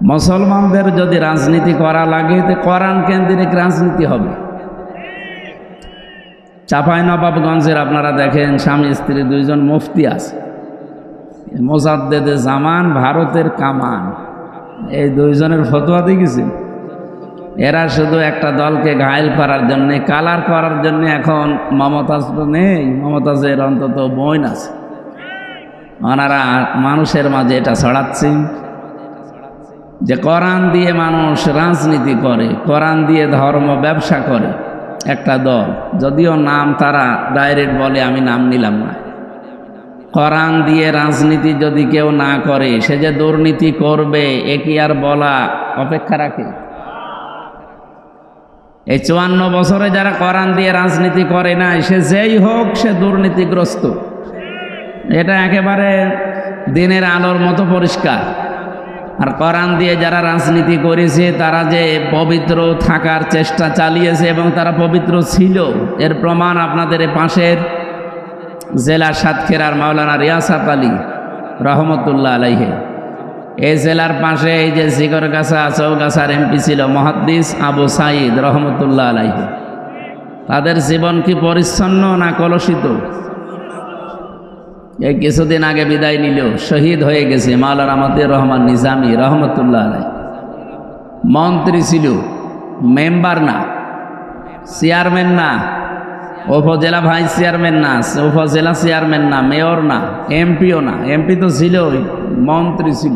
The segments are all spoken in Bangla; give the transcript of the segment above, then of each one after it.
মুসলমানদের যদি রাজনীতি করা লাগে তো কোরআন কেন্দ্রিক রাজনীতি হবে। চাঁপাইনবাবগঞ্জের আপনারা দেখেন স্বামী স্ত্রী দুইজন মুফতি আছে, মোজাদ্দেদে জামান, ভারতের কামান, এই দুইজনের ফতোয়া দেখেছি। এরা শুধু একটা দলকে ঘায়েল করার জন্যে, কালার করার জন্য এখন মমতাজ তো নেই, মমতাজের অন্তত বোন আছে, ওনারা মানুষের মাঝে এটা ছড়াচ্ছে যে কোরআন দিয়ে মানুষ রাজনীতি করে, কোরআন দিয়ে ধর্ম ব্যবসা করে একটা দল। যদিও নাম তারা ডাইরেক্ট বলে, আমি নাম নিলাম না। কোরআন দিয়ে রাজনীতি যদি কেউ না করে, সে যে দুর্নীতি করবে এ কি আর বলা অপেক্ষা রাখে? এই 54 বছরে যারা কোরআন দিয়ে রাজনীতি করে না, সে যেই হোক সে দুর্নীতিগ্রস্ত, এটা একেবারে দিনের আলোর মতো পরিষ্কার। আর কোরআন দিয়ে যারা রাজনীতি করেছে তারা যে পবিত্র থাকার চেষ্টা চালিয়েছে এবং তারা পবিত্র ছিল, এর প্রমাণ আপনাদের পাশের জেলা সাতক্ষীরার মাওলানা রিয়াসাত আলী রহমতুল্লাহ আলাইহি, এই জেলার পাশে এই যে জিগরগাছা চৌগাছার এমপি ছিল মুহাদ্দিস আবু সাঈদ রহমতুল্লাহ আলাইহি, তাদের জীবন কি পরিচ্ছন্ন না কলুষিত? এই কিছুদিন আগে বিদায় নিল, শহীদ হয়ে গেছে মাওলানা মতিউর রহমান নিজামী রহমতুল্লাহ আলাইহি। মন্ত্রী ছিল, মেম্বার না, চেয়ারম্যান না, উপজেলা ভাইস চেয়ারম্যান না, উপজেলা চেয়ারম্যান না, মেয়র না, এমপিও না। এমপি তো ছিল, মন্ত্রী ছিল।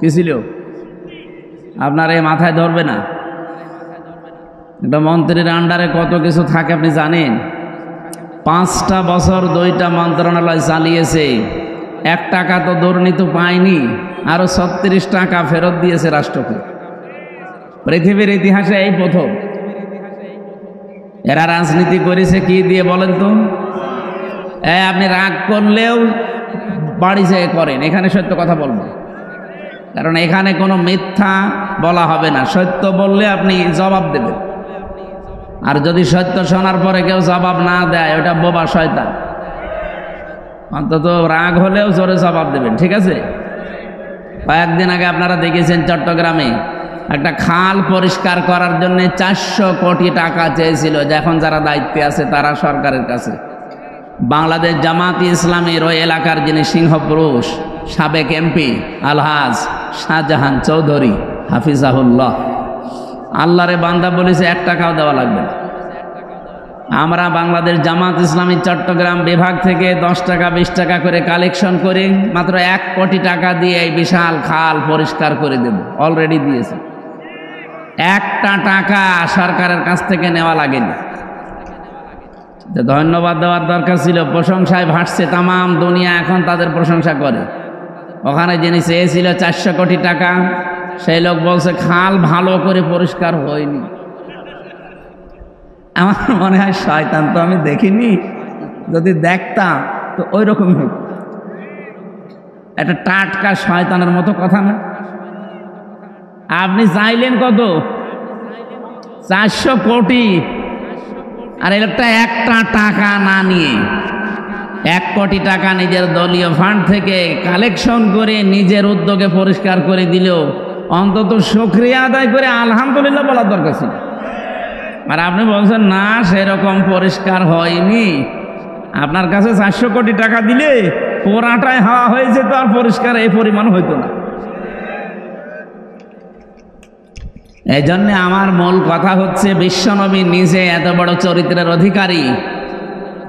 কি ছিল? আপনার এই মাথায় ধরবে না? একটা মন্ত্রীর আন্ডারে কত কিছু থাকে আপনি জানেন? 5টা বছর 2টা মন্ত্রণালয় চালিয়েছে, 1 টাকা তো দুর্নীতি পায়নি, আরো 36 টাকা ফেরত দিয়েছে রাষ্ট্রকে। পৃথিবীর ইতিহাসে এই প্রথম। এরা রাজনীতি করেছে কি দিয়ে বলেন তো? আপনি রাগ করলেও বাড়ি যেয়ে করেন, এখানে সত্য কথা বলবেন, কারণ এখানে কোনো মিথ্যা বলা হবে না। সত্য বললে আপনি জবাব দেবেন, আর যদি সত্য শোনার পরে কেউ জবাব না দেয় ওটা বোবা শয়তান। অন্তত রাগ হলেও জোরে জবাব দেবেন, ঠিক আছে? কয়েকদিন আগে আপনারা দেখেছেন চট্টগ্রামে একটা খাল পরিষ্কার করার জন্য 400 কোটি টাকা চেয়েছিল, এখন যারা দায়িত্বে আছে তারা সরকারের কাছে। বাংলাদেশ জামাত ইসলামের ওই এলাকার যিনি সিংহপুরুষ সাবেক এমপি আলহাজ শাহজাহান চৌধুরী হাফিজাহুল্লাহ, আল্লাহরে বান্দা বলেছে 1 টাকাও দেওয়া লাগবে না। আমরা বাংলাদেশ জামাত ইসলামী চট্টগ্রাম বিভাগ থেকে 10 টাকা 20 টাকা করে কালেকশন করে মাত্র 1 কোটি টাকা দিয়ে এই বিশাল খাল পরিষ্কার করে দেব, অলরেডি দিয়েছে। 1টা টাকা সরকারের কাছ থেকে নেওয়া লাগেনি। ধন্যবাদ দেওয়ার দরকার ছিল, প্রশংসায় ভাসছে তামাম দুনিয়া, এখন তাদের প্রশংসা করে। ওখানে যিনি চেয়েছিল 400 কোটি টাকা, সেই লোক বলছে খাল ভালো করে পরিষ্কার হয়নি। আমার মনে হয় শয়তান তো আমি দেখিনি, যদি দেখতাম তো ওই রকম হতো। একটা টাটকা শয়তানের মতো কথা না? আপনি চাইলেন কত? 400 কোটি, আর এই লোকটা 1টা টাকা না নিয়ে 1 কোটি টাকা নিজের দলীয় ফান্ড থেকে কালেকশন করে নিজের উদ্যোগে পরিষ্কার করে দিল। অন্তত শুকরিয়া আদায় করে আলহামদুলিল্লাহ বলার দরকার ছিল। আর আপনি বলছেন না সেরকম পরিষ্কার হয়নি। আপনার কাছে 400 কোটি টাকা দিলে পোড়াটায় হাওয়া হয়ে যেত, আর পরিষ্কার এই পরিমাণ হইতো না। এই জন্যে আমার মূল কথা হচ্ছে, বিশ্বনবী নিজে এত বড় চরিত্রের অধিকারী,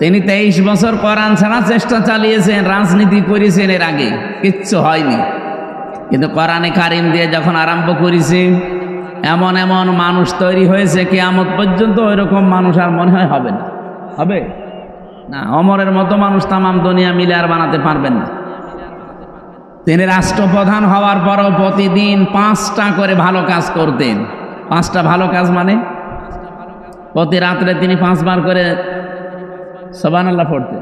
তিনি 23 বছর কোরআন ছাড়া চেষ্টা চালিয়েছেন, রাজনীতি করেছেন, এর আগে কিচ্ছু হয়নি। কিন্তু কোরআনে কারিম দিয়ে যখন আরম্ভ করেছে, এমন এমন মানুষ তৈরি হয়েছে কিয়ামত পর্যন্ত ওই রকম মানুষ আর মনে হয় হবে না। হবে না? ওমরের মতো মানুষ তামাম দুনিয়া মিলে আর বানাতে পারবেন না। তিনি রাষ্ট্রপ্রধান হওয়ার পরও প্রতিদিন 5টা করে ভালো কাজ করতেন। 5টা ভালো কাজ মানে প্রতি রাত্রে তিনি 5 বার করে সুবহানাল্লাহ পড়তেন,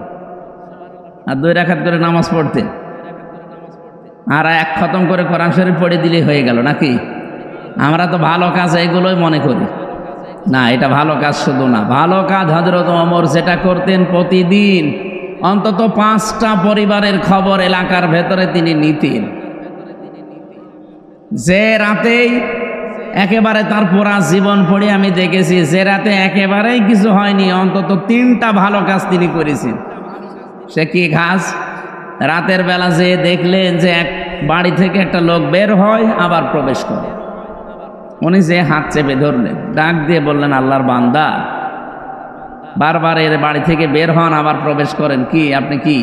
আর 2 রাকাত করে নামাজ পড়তেন, আর 1 খতম করে কোরআন শরীফ পড়ে দিলেই হয়ে গেল নাকি? আমরা তো ভালো কাজ এগুলোই মনে করি না, এটা ভালো কাজ শুধু না, ভালো কাজ হযরত ওমর যেটা করতেন প্রতিদিন অন্তত 5টা পরিবারের খবর এলাকার ভেতরে তিনি নিতেন। যে রাতেই একেবারে তার পুরা জীবন পড়ে আমি দেখেছি, যে রাতে একেবারেই কিছু হয়নি অন্তত 3টা ভালো কাজ তিনি করেছেন। সে কি কাজ? রাতের বেলা যে দেখলেন যে এক বাড়ি থেকে একটা লোক বের হয় আবার প্রবেশ করে, উনি যে হাত চেপে ধরলেন, ডাক দিয়ে বললেন, আল্লাহর বান্দা, বারবার এর বাড়ি থেকে বের হন আবার প্রবেশ করেন, কি আপনি কি?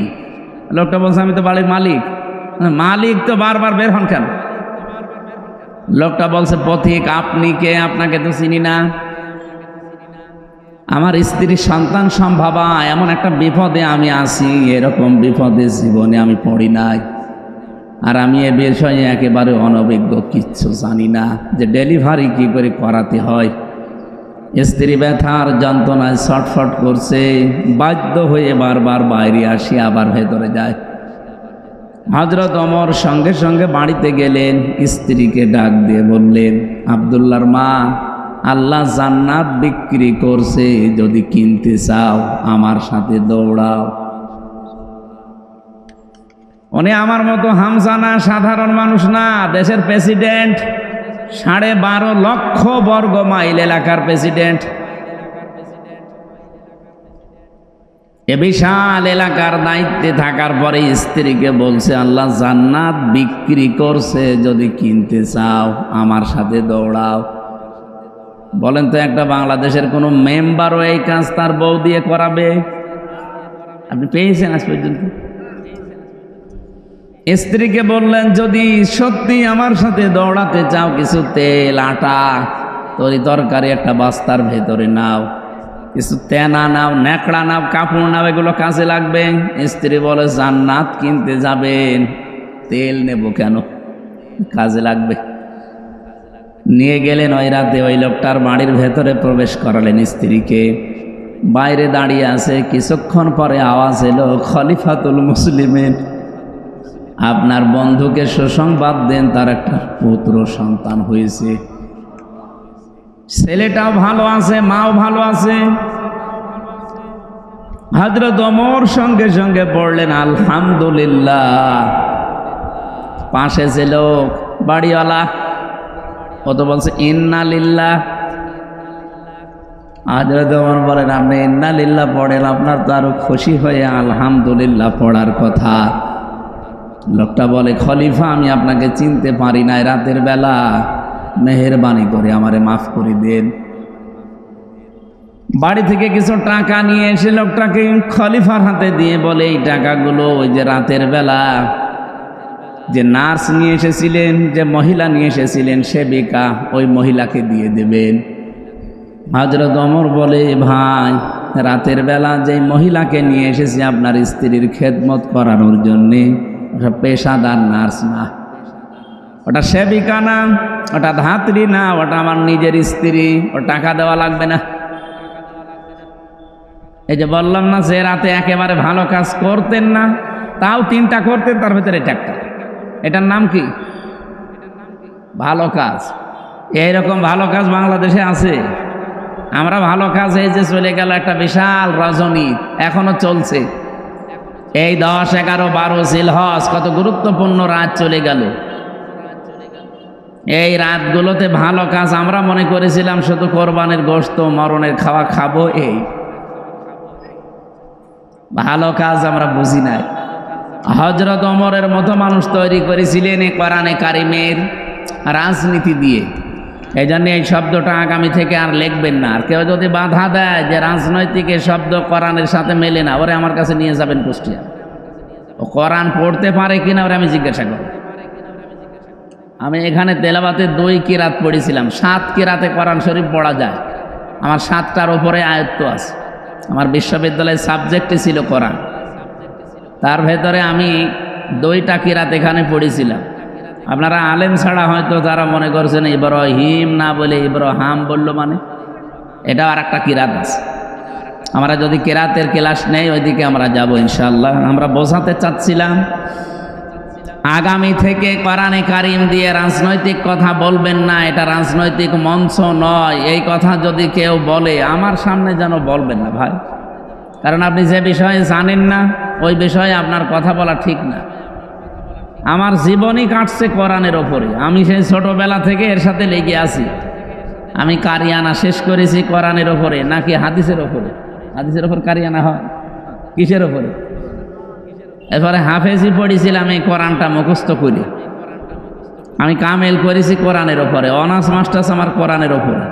লোকটা বলছে, আমি তো বাড়ির মালিক। মালিক তো বারবার বের হন কেন? লোকটা বলছে, পথিক আপনি কে? আপনাকে তো চিনি না। আমার স্ত্রী সন্তান সম্ভবা, এমন একটা বিপদে আমি আছি, এরকম বিপদে জীবনে আমি পড়ি নাই। আর আমি এ বিষয়ে একেবারে অনভিজ্ঞ, কিচ্ছু জানি না যে ডেলিভারি কি করে করাতে হয়। স্ত্রী ব্যথার যন্ত্রণায় ছটফট করছে, বাধ্য হয়ে বারবার বাইরে আসি আবার ভেতরে যায়। হযরত ওমর সঙ্গে সঙ্গে বাড়িতে গেলেন, স্ত্রীকে ডাক দিয়ে বললেন, আব্দুল্লাহর মা, আল্লাহ জান্নাত বিক্রি করছে, যদি কিনতে চাও আমার সাথে দৌড়াও। উনি আমার মতো হামজা না, সাধারণ মানুষ না, দেশের প্রেসিডেন্ট, 12.5 লক্ষ বর্গ মাইল এলাকার প্রেসিডেন্ট। এ বিশাল এলাকার দায়িত্বে থাকার পরে স্ত্রীকে বলছে, আল্লাহ জান্নাত বিক্রি করছে, যদি কিনতে চাও আমার সাথে দৌড়াও। বলেন তো, একটা বাংলাদেশের কোনো মেম্বারও এই কাজ তার বউ দিয়ে করাবে? আপনি পেয়েছেন আজ পর্যন্ত? স্ত্রীকে বললেন, যদি সত্যি আমার সাথে দৌড়াতে চাও, কিছু তেল, আটা, তরকারি একটা বস্তার ভেতরে নাও, কিছু তেনা নাও, ন্যাকড়া নাও, কাপড় নাও, এগুলো কাজে লাগবে। স্ত্রী বলে, জান্নাত কিনতে যাবেন, তেল নেব কেন, কাজে লাগবে। নিয়ে গেলেন ওই রাতে, ওই লোকটার বাড়ির ভেতরে প্রবেশ করালেন স্ত্রীকে। বাইরে দাঁড়িয়ে আছে, কিছুক্ষণ পরে আওয়াজ এলো, খলিফাতুল মুসলিমিন, আপনার বন্ধুকে সুসংবাদ দেন, তার একটা পুত্র সন্তান হয়েছে। ছেলেটাও ভালো আছে, মাও ভালো আছে। হযরত ওমর সঙ্গে সঙ্গে পড়লেন, আলহামদুলিল্লাহ। পাশে যে লোক বাড়িওয়ালা, ও তো বলছে ইন্না লিল্লাহ। হযরত ওমর বলেন, আপনি ইন্না লিল্লাহ পড়েন, আপনার তো আরো খুশি হয়ে আলহামদুলিল্লাহ পড়ার কথা। লোকটা বলে, খলিফা, আমি আপনাকে চিনতে পারি নাই রাতের বেলা, মেহেরবানি করে আমারে মাফ করে দেন। বাড়ি থেকে কিছু টাকা নিয়ে এসে লোকটাকে খলিফার হাতে দিয়ে বলে, এই টাকাগুলো ওই যে রাতের বেলা যে নার্স নিয়ে এসেছিলেন, যে মহিলা নিয়ে এসেছিলেন, সেবিকা, ওই মহিলাকে দিয়ে দেবেন। হযরত ওমর বলে, ভাই, রাতের বেলা যে মহিলাকে নিয়ে এসেছি আপনার স্ত্রীর খেদমত করানোর জন্যে, ওটা পেশাদার নার্স না, ওটা সেবিকা না, ওটা ধাত্রী না, ওটা আমার নিজের স্ত্রী, ও টাকা দেওয়া লাগবে না। এই যে বললাম না, যে রাতে একেবারে ভালো কাজ করতেন না, তাও 3টা করতেন, তার ভেতরে এটা একটা। এটার নাম কি? ভালো কাজ। এইরকম ভালো কাজ বাংলাদেশে আছে? আমরা ভালো কাজ, এই যে চলে গেল একটা বিশাল রজনী, এখনো চলছে। এই 10, 11, 12 জিলহজ, কত গুরুত্বপূর্ণ রাত চলে গেল। এই রাতগুলোতে ভালো কাজ আমরা মনে করেছিলাম শুধু কোরবানির গোশত, মরণের খাওয়া খাবো, এই ভালো কাজ আমরা বুঝি নাই। হযরত ওমরের মতো মানুষ তৈরি করেছিলেন এই কোরআনে কারিমের রাজনীতি দিয়ে। এই জন্য এই শব্দটা আগামী থেকে আর লিখবেন না। আর কেউ যদি বাধা দেয় যে রাজনৈতিক এই শব্দ কোরআনের সাথে মেলে না, ওরে আমার কাছে নিয়ে যাবেন কুষ্টিয়া। ও কোরআন পড়তে পারে কিনা ওরে আমি জিজ্ঞাসা করব। আমি এখানে তেলাওয়াতে 2 কিরাত পড়েছিলাম, 7 কিরাতে কোরআন শরীফ পড়া যায়। আমার 7টার উপরে আয়াত আছে। আমার বিশ্ববিদ্যালয়ের সাবজেক্টই ছিল কোরআন। তার ভেতরে আমি 2টা কিরাত এখানে পড়েছিলাম। আপনারা আলেম ছাড়া হয়তো তারা মনে করছেন ইব্রাহিম না বলে ইব্রাহাম বলল, মানে এটাও আর একটা কিরাত আছে। আমরা যদি কিরাতের ক্লাস নেই, ওইদিকে আমরা যাব ইনশাআল্লাহ। আমরা বোঝাতে চাচ্ছিলাম, আগামী থেকে কোরআনে কারিম দিয়ে রাজনৈতিক কথা বলবেন না, এটা রাজনৈতিক মঞ্চ নয়। এই কথা যদি কেউ বলে আমার সামনে যেন বলবেন না ভাই, কারণ আপনি যে বিষয়ে জানেন না ওই বিষয়ে আপনার কথা বলা ঠিক না। আমার জীবনই কাটছে কোরআনের ওপরে। আমি সেই ছোটবেলা থেকে এর সাথে লেগে আছি। আমি কারিয়ানা শেষ করেছি কোরআনের ওপরে নাকি হাদিসের ওপরে? হাদিসের ওপর কারিয়ানা হয়, কিসের ওপরে? এরপরে হাফেজি পড়েছিলাম এই কোরআনটা মুখস্থ করি। আমি কামেল করেছি কোরআনের ওপরে, অনার্স মাস্টার্স আমার কোরআনের ওপরে।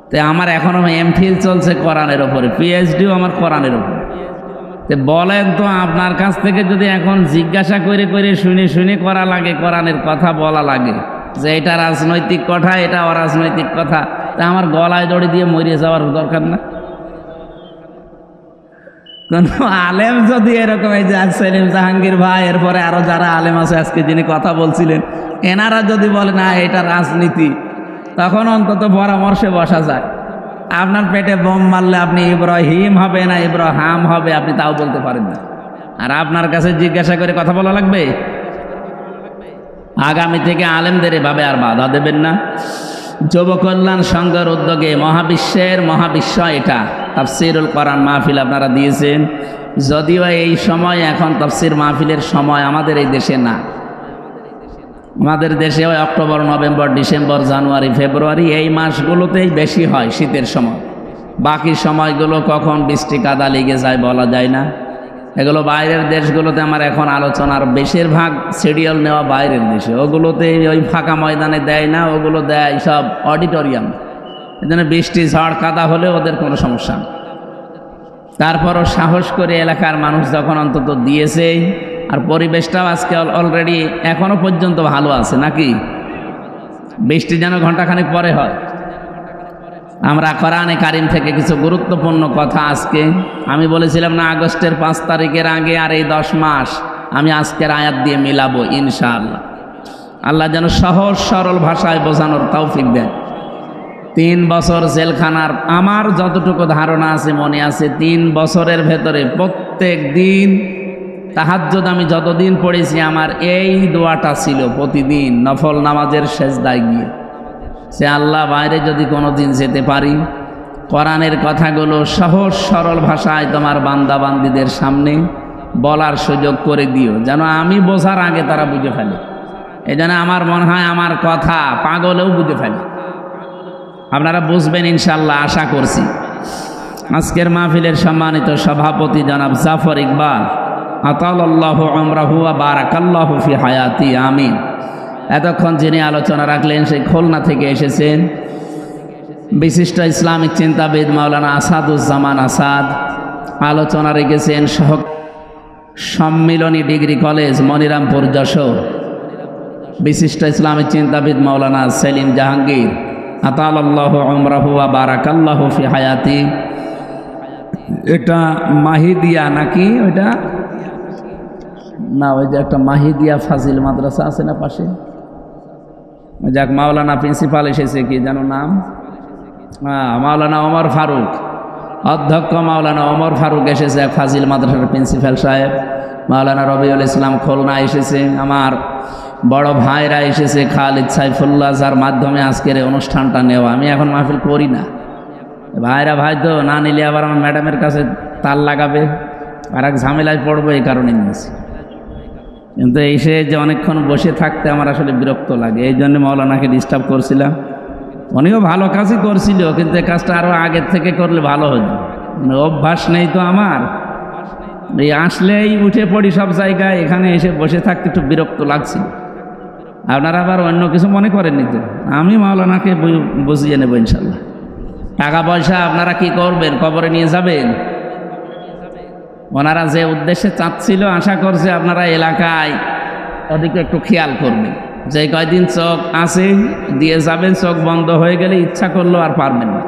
তো আমার এখনো এমফিল চলছে কোরআনের ওপরে, পিএইচডিও আমার কোরআনের ওপরে। তো বলেন তো, আপনার কাছ থেকে যদি এখন জিজ্ঞাসা করে করে শুনে শুনে করা লাগে, কোরআনের কথা বলা লাগে যে এটা রাজনৈতিক কথা, এটা অরাজনৈতিক কথা, তা আমার গলায় দড়ি দিয়ে মরিয়ে যাওয়ার দরকার না? কোন আলেম যদি এরকম, এই যে সেলিম জাহাঙ্গীর ভাই, এরপরে আরো যারা আলেম আছে আজকে যিনি কথা বলছিলেন, এনারা যদি বলে না এটা রাজনীতি, তখন অন্তত পরামর্শে বসা যায়। আপনার পেটে বোম মারলে আপনি ইব্রাহিম হবে না ইব্রাহাম হবে, আপনি তাও বলতে পারেন না। আর আপনার কাছে জিজ্ঞাসা করে কথা বলা লাগবে? আগামী থেকে আলেমদের এভাবে আর বাধা দেবেন না। যুব কল্যাণ সংঘের উদ্যোগে মহাবিশ্ব এটা তাফসিরুল কোরআন মাহফিল আপনারা দিয়েছেন। যদিও এই সময় এখন তাফসির মাহফিলের সময় আমাদের এই দেশে না। আমাদের দেশে ওই অক্টোবর, নভেম্বর, ডিসেম্বর, জানুয়ারি, ফেব্রুয়ারি এই মাসগুলোতেই বেশি হয় শীতের সময়। বাকি সময়গুলো কখন বৃষ্টি কাদা লেগে যায় বলা যায় না। এগুলো বাইরের দেশগুলোতে আমার এখন আলোচনার বেশিরভাগ শিডিউল নেওয়া বাইরের দেশে। ওগুলোতে ওই ফাঁকা ময়দানে দেয় না, ওগুলো দেয় সব অডিটোরিয়াম। এই জন্য বৃষ্টি ঝড় কাদা হলে ওদের কোনো সমস্যা নেই। তারপরও সাহস করে এলাকার মানুষ যখন অন্তত দিয়েছে, আর পরিবেশটাও আজকে অলরেডি এখনো পর্যন্ত ভালো আছে নাকি? বৃষ্টি যেন ঘন্টাখানেক পরে হয়। আমরা কোরআনে কারিম থেকে কিছু গুরুত্বপূর্ণ কথা আজকে, আমি বলেছিলাম না আগস্টের 5 তারিখের আগে আর এই 10 মাস আমি আজকের আয়াত দিয়ে মিলাবো ইনশাআল্লাহ। আল্লাহ যেন সহজ সরল ভাষায় বোঝানোর তৌফিক দেন। 3 বছর জেলখানার আমার যতটুকু ধারণা আছে, মনে আছে, 3 বছরের ভেতরে প্রত্যেক দিন তাহাজ্জুদ আমি যতদিন পড়েছি আমার এই দোয়াটা ছিল প্রতিদিন নফল নামাজের সেজদায় গিয়ে, সে আল্লাহ বাইরে যদি কোনো দিন যেতে পারি, কোরআনের কথাগুলো সহজ সরল ভাষায় তোমার বান্দা বান্দীদের সামনে বলার সুযোগ করে দিও, যেন আমি বোঝার আগে তারা বুঝে ফেলে। এই জন্য আমার মনে হয় আমার কথা পাগলেও বুঝে ফেলে। আপনারা বুঝবেন ইনশাল্লাহ, আশা করছি। আজকের মাহফিলের সম্মানিত সভাপতি জনাব জাফর ইকবাল, আতালাল্লাহু উমরাহু ওয়া বারাকাল্লাহু ফি হায়াতি, আমিন। এতক্ষণ যিনি আলোচনা রাখলেন সেই খুলনা থেকে এসেছেন বিশিষ্ট ইসলামিক চিন্তাবিদ মাওলানা আসাদুজ্জামান আসাদ। আলোচনা রেখেছেন সম্মিলনী ডিগ্রি কলেজ মনিরামপুর যশোর বিশিষ্ট ইসলামিক চিন্তাবিদ মাওলানা সেলিম জাহাঙ্গীর, আতালাল্লাহু উমরাহু ওয়া বারাকাল্লাহু ফি হায়াতি। এটা মাহিদিয়া নাকি? ওইটা না, ওই যে একটা মাহিদিয়া ফাজিল মাদ্রাসা আছে না পাশে, যাক মাওলানা প্রিন্সিপাল এসেছে, কি যেন নাম? মাওলানা ওমর ফারুক, অধ্যক্ষ মাওলানা ওমর ফারুক এসেছে, ফাজিল মাদ্রাসার প্রিন্সিপাল সাহেব। মাওলানা রবিউল ইসলাম খুলনা এসেছে। আমার বড় ভাইরা এসেছে, খালিদ সাইফুল্লাহ, যার মাধ্যমে আজকের এই অনুষ্ঠানটা নেওয়া। আমি এখন মাহফিল করি না, ভাইরা ভাই তো না নিলে আবার আমার ম্যাডামের কাছে তাল লাগাবে, আর এক ঝামেলায় পড়বো, এই কারণে নিয়েছি। কিন্তু এসে যে অনেকক্ষণ বসে থাকতে আমার আসলে বিরক্ত লাগে, এই জন্য মাওলানাকে ডিস্টার্ব করছিলাম। উনিও ভালো কাজই করছিল, কিন্তু এই কাজটা আরও আগের থেকে করলে ভালো হতো। মানে অভ্যাস নেই তো আমার, এই আসলেই উঠে পড়ি সব জায়গায়, এখানে এসে বসে থাকতে একটু বিরক্ত লাগছিল। আপনারা আবার অন্য কিছু মনে করেননি তো? আমি মাওলানাকে বুঝিয়ে নেব ইনশাল্লাহ। টাকা পয়সা আপনারা কি করবেন? কবরে নিয়ে যাবেন? ওনারা যে উদ্দেশ্যে চাচ্ছিল, আশা করছে আপনারা এলাকায় ওদিকে একটু খেয়াল করবেন। যে কয়দিন চোখ আছে দিয়ে যাবেন, চোখ বন্ধ হয়ে গেলে ইচ্ছা করলো আর পারবেন না।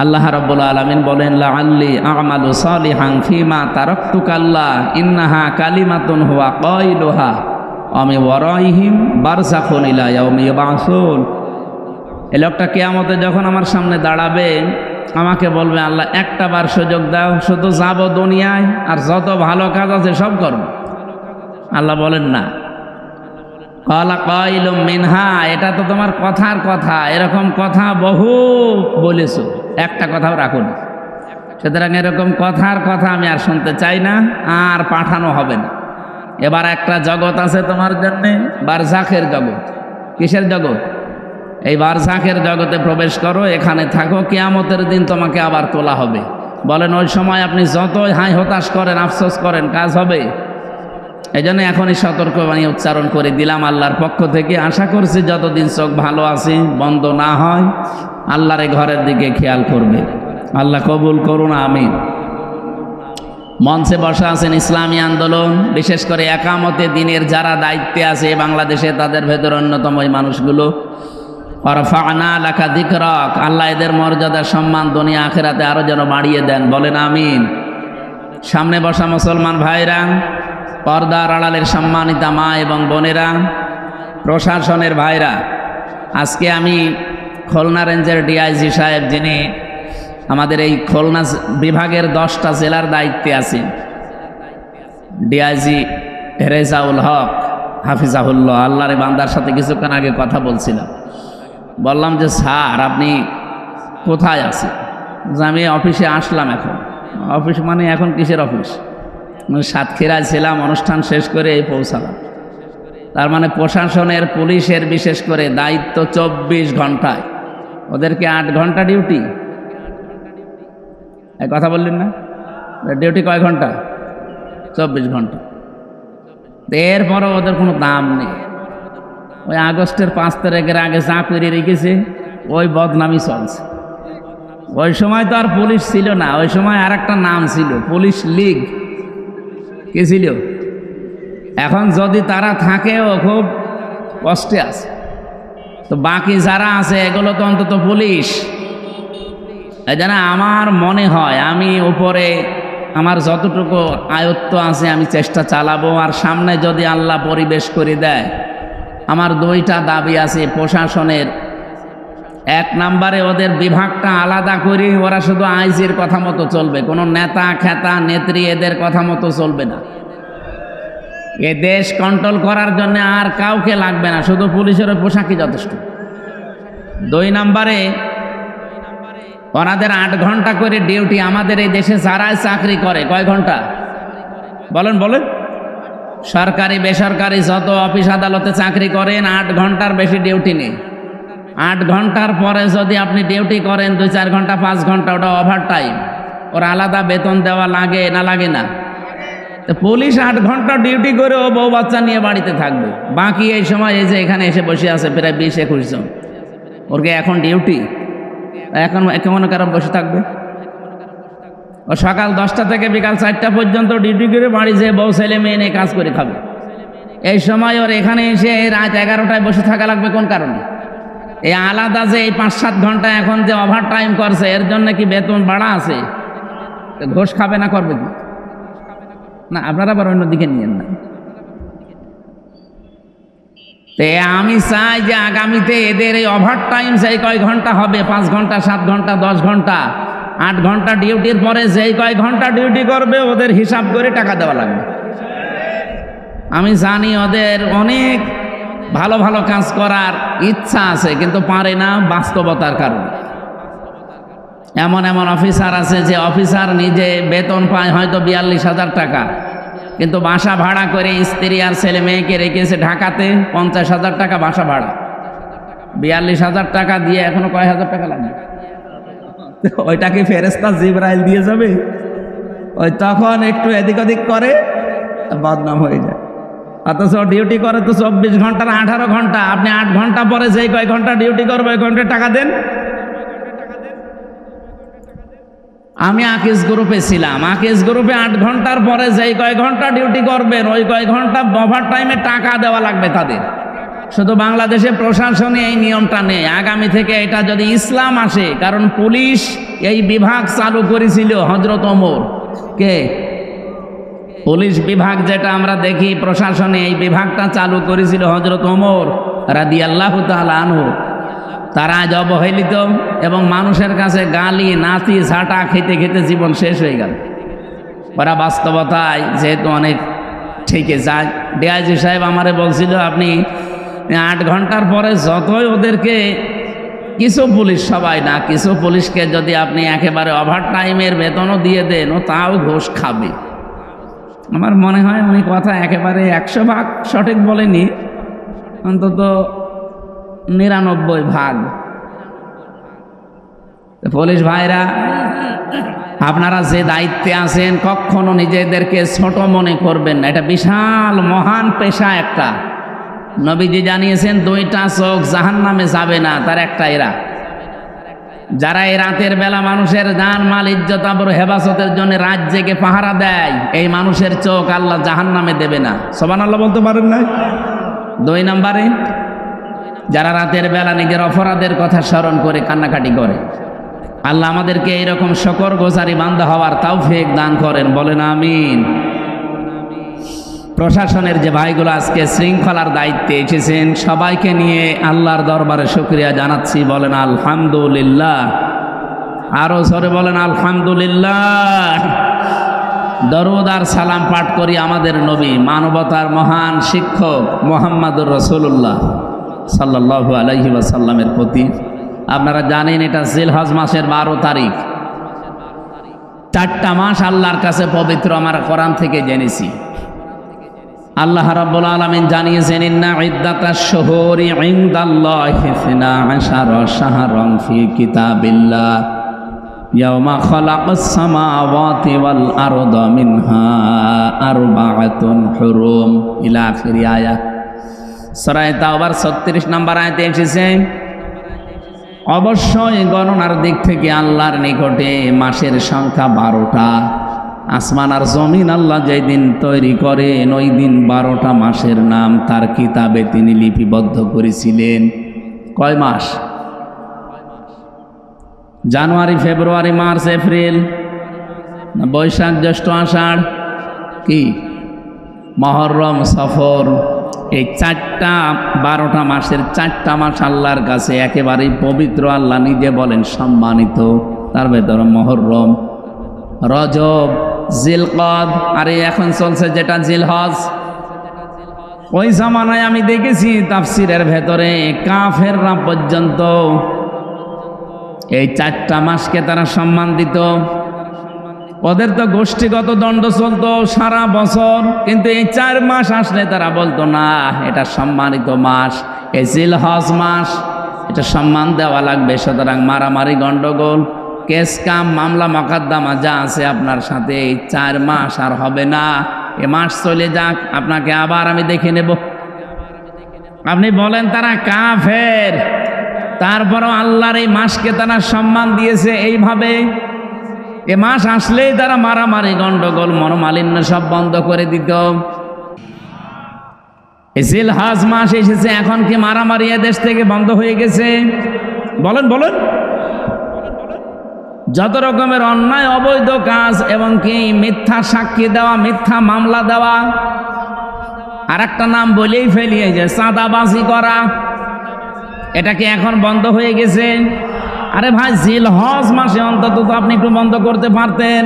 আল্লাহ রাব্বুল আলামিন বলেন, লাআল্লি আ'মালু সালিহান ফীমা তারাকতু কাল্লা ইন্নাহা কালিমাতুন হুয়া কাইলুহা ওয়া মিন ওয়ারাইহিম বারযাখুন ইলা ইয়াউমি ইউবআসুন। এই লোকটা কিয়ামতে যখন আমার সামনে দাঁড়াবে, আমাকে বলবে, আল্লাহ একটা বার সুযোগ দাও, শুধু যাব দুনিয়ায় আর যত ভালো কাজ আছে সব করব। আল্লাহ বলেন না, ক্বালা কাইলুম মিনহা, এটা তো তোমার কথার কথা, এরকম কথা বহু বলেছো, একটা কথাও রাখো না। সুতরাং এরকম কথার কথা আমি আর শুনতে চাই না, আর পাঠানো হবে না। এবার একটা জগৎ আছে তোমার জন্যে, বারজাখের জগৎ। কিসের জগৎ? এই বারজাখের জগতে প্রবেশ করো, এখানে থাকো, কিয়ামতের দিন তোমাকে আবার তোলা হবে। বলেন ওই সময় আপনি যতই হাই হতাশ করেন, আফসোস করেন, কাজ হবে? এই জন্য এখনই সতর্কবাণী উচ্চারণ করে দিলাম আল্লাহর পক্ষ থেকে। আশা করছি যতদিন চোখ ভালো আছে, বন্ধ না হয়, আল্লাহর এই ঘরের দিকে খেয়াল করবে। আল্লাহ কবুল করুন, আমিন। মঞ্চে বসা আছেন ইসলামী আন্দোলন, বিশেষ করে একামতে দিনের যারা দায়িত্বে আছে বাংলাদেশে, তাদের ভেতর অন্যতম এই মানুষগুলো। ওয়ারফা'না লাকা যিকরাক, আল্লাহ এদের মর্যাদা সম্মান দুনিয়া আখিরাতে আরো যেন বাড়িয়ে দেন। বলেন আমিন। সামনে বসা মুসলমান ভাইরা, পর্দার আড়ালের সম্মানিতা মা এবং বোনেরা, প্রশাসনের ভাইরা, আজকে আমি খুলনা রেঞ্জের ডিআইজি সাহেব, যিনি আমাদের এই খুলনা বিভাগের 10টা জেলার দায়িত্বে আছেন, ডিআইজি রেজাউল হক হাফিজাহুল্লাহ, আল্লাহর বান্দার সাথে কিছুক্ষণ আগে কথা বলছিলাম। বললাম যে স্যার আপনি কোথায় আছেন? যে আমি অফিসে আসলাম। এখন অফিস মানে এখন কিসের অফিস? সাতক্ষীরায় ছিলাম, অনুষ্ঠান শেষ করে এই পৌঁছালাম। তার মানে প্রশাসনের, পুলিশের বিশেষ করে দায়িত্ব 24 ঘন্টায়। ওদেরকে 8 ঘন্টা ডিউটি। এই কথা বললেন না? ডিউটি কয় ঘন্টা? 24 ঘন্টা। এরপরও ওদের কোনো দাম নেই। ওই আগস্টের 5 তারিখের আগে যা করে রেখেছে, ওই বদনামি চলছে। ওই সময় তো আর পুলিশ ছিল না, ওই সময় আর একটা নাম ছিল, পুলিশ লীগ। কি ছিল? এখন যদি তারা থাকে, ও খুব কষ্টে আছে। তো বাকি যারা আছে এগুলো তো অন্তত পুলিশ। এই জন্য আমার মনে হয় আমি উপরে আমার যতটুকু আয়ত্ত আছে আমি চেষ্টা চালাবো। আর সামনে যদি আল্লাহ পরিবেশ করে দেয়, আমার 2টা দাবি আছে প্রশাসনের। 1 নম্বরে ওদের বিভাগটা আলাদা করে, ওরা শুধু আইজির কথা মতো চলবে, কোনো নেতা খেতা নেত্রী এদের কথা মতো চলবে না। এ দেশ কন্ট্রোল করার জন্য আর কাউকে লাগবে না, শুধু পুলিশের পোশাকই যথেষ্ট। 2 নম্বরে ওনাদের 8 ঘন্টা করে ডিউটি। আমাদের এই দেশে যারা চাকরি করে কয় ঘন্টা? বলেন বলেন। সরকারি বেসরকারি যত অফিস আদালতে চাকরি করেন, 8 ঘন্টার বেশি ডিউটি নেই। 8 ঘন্টার পরে যদি আপনি ডিউটি করেন 2-4 ঘন্টা 5 ঘন্টা, ওটা ওভার টাইম। ওর আলাদা বেতন দেওয়া লাগে না? লাগে না? তো পুলিশ 8 ঘন্টা ডিউটি করে ও বউ বাচ্চা নিয়ে বাড়িতে থাকবে। বাকি এই সময় এই যে এখানে এসে বসে আছে প্রায় 20-21 জন, ওরকে এখন ডিউটি, এখন কেমন কারণ বসে থাকবে? ও সকাল 10টা থেকে বিকাল 4টা পর্যন্ত ডিউটি করে বাড়ি যেয়ে বউ ছেলে মেয়ে নিয়ে কাজ করে খাবে। এই সময় ওর এখানে এসে রাত 11টায় বসে থাকা লাগবে কোন কারণে? এই আলাদা যে এই 5-7 ঘন্টা এখন যে ওভার টাইম করছে, এর জন্য কি বেতন বাড়া আছে? ঘোষ খাবে না, করবে কি না? আপনারা আবার অন্যদিকে নিয়েন না। আমি চাই যে আগামীতে এদের এই ওভার টাইম যেই কয় ঘন্টা হবে, 5 ঘন্টা 7 ঘন্টা 10 ঘন্টা 8 ঘন্টা ডিউটির পরে যেই কয় ঘন্টা ডিউটি করবে, ওদের হিসাব করে টাকা দেওয়া লাগবে। আমি জানি ওদের অনেক ভালো ভালো কাজ করার ইচ্ছা আছে, কিন্তু পারে না বাস্তবতার কারণে। এমন এমন অফিসার আছে যে অফিসার নিজে বেতন পায় হয়তো 42,000 টাকা, কিন্তু বাসা ভাড়া করে স্ত্রী আর ছেলে মেয়েকে রেখেছে ঢাকাতে, 50,000 টাকা বাসা ভাড়া। 42,000 টাকা দিয়ে এখনো কয় হাজার টাকা লাগবে? ওইটাকে ফেরেশতা জিবরাইল দিয়ে যাবে? ওই তখন একটু এদিক ওদিক করে বদনাম হয়ে যায়। অথচ ডিউটি করে তো 24 ঘন্টার 18 ঘন্টা। আপনি 8 ঘন্টা পরে যেই কয় ঘন্টা ডিউটি করবে ওই ঘন্টা টাকা দেন। আমি আকিজ গ্রুপে ছিলাম, আকিজ গ্রুপে 8 ঘন্টার পরে যেই কয় ঘন্টা ডিউটি করবেন ওই কয় ঘন্টা ওভার টাইমে টাকা দেওয়া লাগবে তাদের। শুধু বাংলাদেশে প্রশাসনে এই নিয়মটা নেই, আগামী থেকে এটা যদি ইসলাম আসে, কারণ পুলিশ এই বিভাগ চালু করেছিল হযরত ওমর। কে? পুলিশ বিভাগ যেটা আমরা দেখি প্রশাসনে, এই বিভাগটা চালু করেছিল হযরত ওমর রাদিয়াল্লাহু তাআলা আনহু। তারা আজ অবহেলিত এবং মানুষের কাছে গালি নাতি ঝাঁটা খেতে খেতে জীবন শেষ হয়ে গেল। ওরা বাস্তবতায় যেহেতু অনেক ঠিকই যায়। ডিআইজি সাহেব আমারে বলছিল, আপনি 8 ঘন্টার পরে যতই ওদেরকে কিছু পুলিশ, সবাই না, কিছু পুলিশকে যদি আপনি একেবারে ওভার টাইমের বেতনও দিয়ে দেন ও তাও ঘুষ খাবে। আমার মনে হয় উনি কথা একেবারে 100 ভাগ সঠিক বলেনি, অন্তত 99 ভাগ। পুলিশ ভাইরা, আপনারা যে দায়িত্বে আছেন কখনো নিজেদেরকে ছোট মনে করবেন না। এটা বিশাল মহান পেশা একটা। নবীজি জানিয়েছেন 2টা চোখ জাহান্নামে যাবে না, তার একটা এরা। যারা এই রাতের বেলা মানুষের জান মাল ইজ্জত আবরু হেফাজতের জন্য রাত জেগে পাহারা দেয়, এই মানুষের চোখ আল্লাহ জাহান্নামে দেবে না। সুবহানাল্লাহ বলতে পারেন না? 2 নম্বরে, যারা রাতের বেলা নিজের অপরাধের কথা স্মরণ করে কান্নাকাটি করে। আল্লাহ আমাদেরকে এইরকম শুকরগুজারি বান্দা হওয়ার তৌফিক দান করেন, বলেন আমিন। প্রশাসনের যে ভাইগুলো আজকে শৃঙ্খলার দায়িত্বে এসেছেন, সবাইকে নিয়ে আল্লাহর দরবারে শুকরিয়া জানাচ্ছি, বলেন আলহামদুলিল্লাহ। আরো জোরে বলেন আলহামদুলিল্লাহ। দরুদ আর সালাম পাঠ করি আমাদের নবী, মানবতার মহান শিক্ষক মুহাম্মদুর রাসূলুল্লাহ সাল্লাল্লাহু আলাইহি ওয়াসাল্লামের প্রতি। আপনারা জানেন এটা জিলহজ মাসের 12 তারিখ। 4টা মাস আল্লাহর কাছে পবিত্র, আমরা কোরআন থেকে জেনেছি। আল্লাহ রাব্বুল আলামিন জানিয়েছেন, ইন্না ইদ্দাতাশ শুহুরি ইনদাল্লাহি 12 শাহরান ফি কিতাবিল্লাহ ইয়াওমা খালাকাস সামাওয়াতি ওয়াল আরদা মিনহা আরবাআতুন হুরুম ইলা আখির আয়াত। সূরা তাওবার 36 নম্বর আয়াতে এসেছে, অবশ্যই গণনার দিক থেকে আল্লাহর নিকটে মাসের সংখ্যা 12টা। আসমান আর জমিন আল্লাহ যেই দিন তৈরি করেন ওই দিন 12টা মাসের নাম তার কিতাবে তিনি লিপিবদ্ধ করেছিলেন। কয় মাস? জানুয়ারি, ফেব্রুয়ারি, মার্চ, এপ্রিল, বৈশাখ, জ্যৈষ্ঠ, আষাঢ়, কি মুহররম, সফর। এই 12টা মাসের 4টা মাস আল্লাহর কাছে একেবারেই পবিত্র। আল্লাহ নিজে বলেন সম্মানিত। তার ভেতরে মুহররম, রজব, জিলকদ, আর এখন চলছে যেটা জিলহজ। ওই জামানায় আমি দেখেছি তাফসিরের ভেতরে কাফেররা পর্যন্ত এই 4টা মাসকে তারা সম্মান দিত। ওদের তো গোষ্ঠীগত দ্বন্দ্ব চলতো সারা বছর, কিন্তু এই 4 মাস আসলে তারা বলতো না এটা সম্মানিত মাস, এই জিলহজ মাস, এটা সম্মান দেওয়া লাগবে। সুতরাং মারামারি, গন্ডগোল, কেস কাম, মামলা মোকদ্দমা যা আছে আপনার সাথে এই 4 মাস আর হবে না। এ মাস চলে যাক, আপনাকে আবার আমি দেখে নেব। আপনি বলেন তারা কাফের, তারপরও আল্লাহর এই মাসকে তারা সম্মান দিয়েছে এইভাবে। এ মাস আসলেই তারা মারামারি, গন্ডগোল, মনোমালিন্য সব বন্ধ করে দিত। জিলহজ মাস এসেছে, এখন কি মারামারি এদেশ থেকে বন্ধ হয়ে গেছে? বলেন বলেন। যত রকমের অন্যায় অবৈধ কাজ এবং কি মিথ্যা সাক্ষী দেওয়া, মিথ্যা মামলা দেওয়া, আর একটা নাম বলেই ফেলি, যে চাঁদাবাজি করা, এটা কি এখন বন্ধ হয়ে গেছে? আরে ভাই, জিলহজ মাসে অন্তত তো আপনি একটু বন্ধ করতে পারতেন।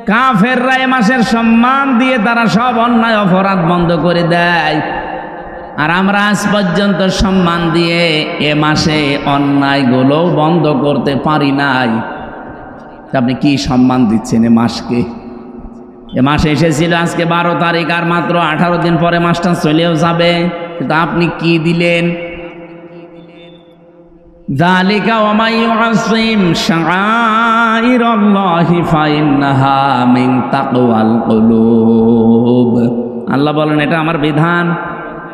কাফেররা এ মাসের সম্মান দিয়ে তারা সব অন্যায় অপরাধ বন্ধ করে দেয়, আর আমরা আজ পর্যন্ত সম্মান দিয়ে এ মাসে অন্যায়গুলো বন্ধ করতে পারি নাই। আপনি কি সম্মান দিচ্ছেন এ মাসকে? এ মাসে এসেছিল আজকে 12 তারিখ, আর মাত্র 18 দিন পরে মাসটা চলেও যাবে, কিন্তু আপনি কি দিলেন? যালিকা ওয়া মান ইউআযযিম শাআইরাল্লাহি ফাইন্নাহা মিন তাকওয়াল কুলুব। আল্লাহ বলেন এটা আমার বিধান।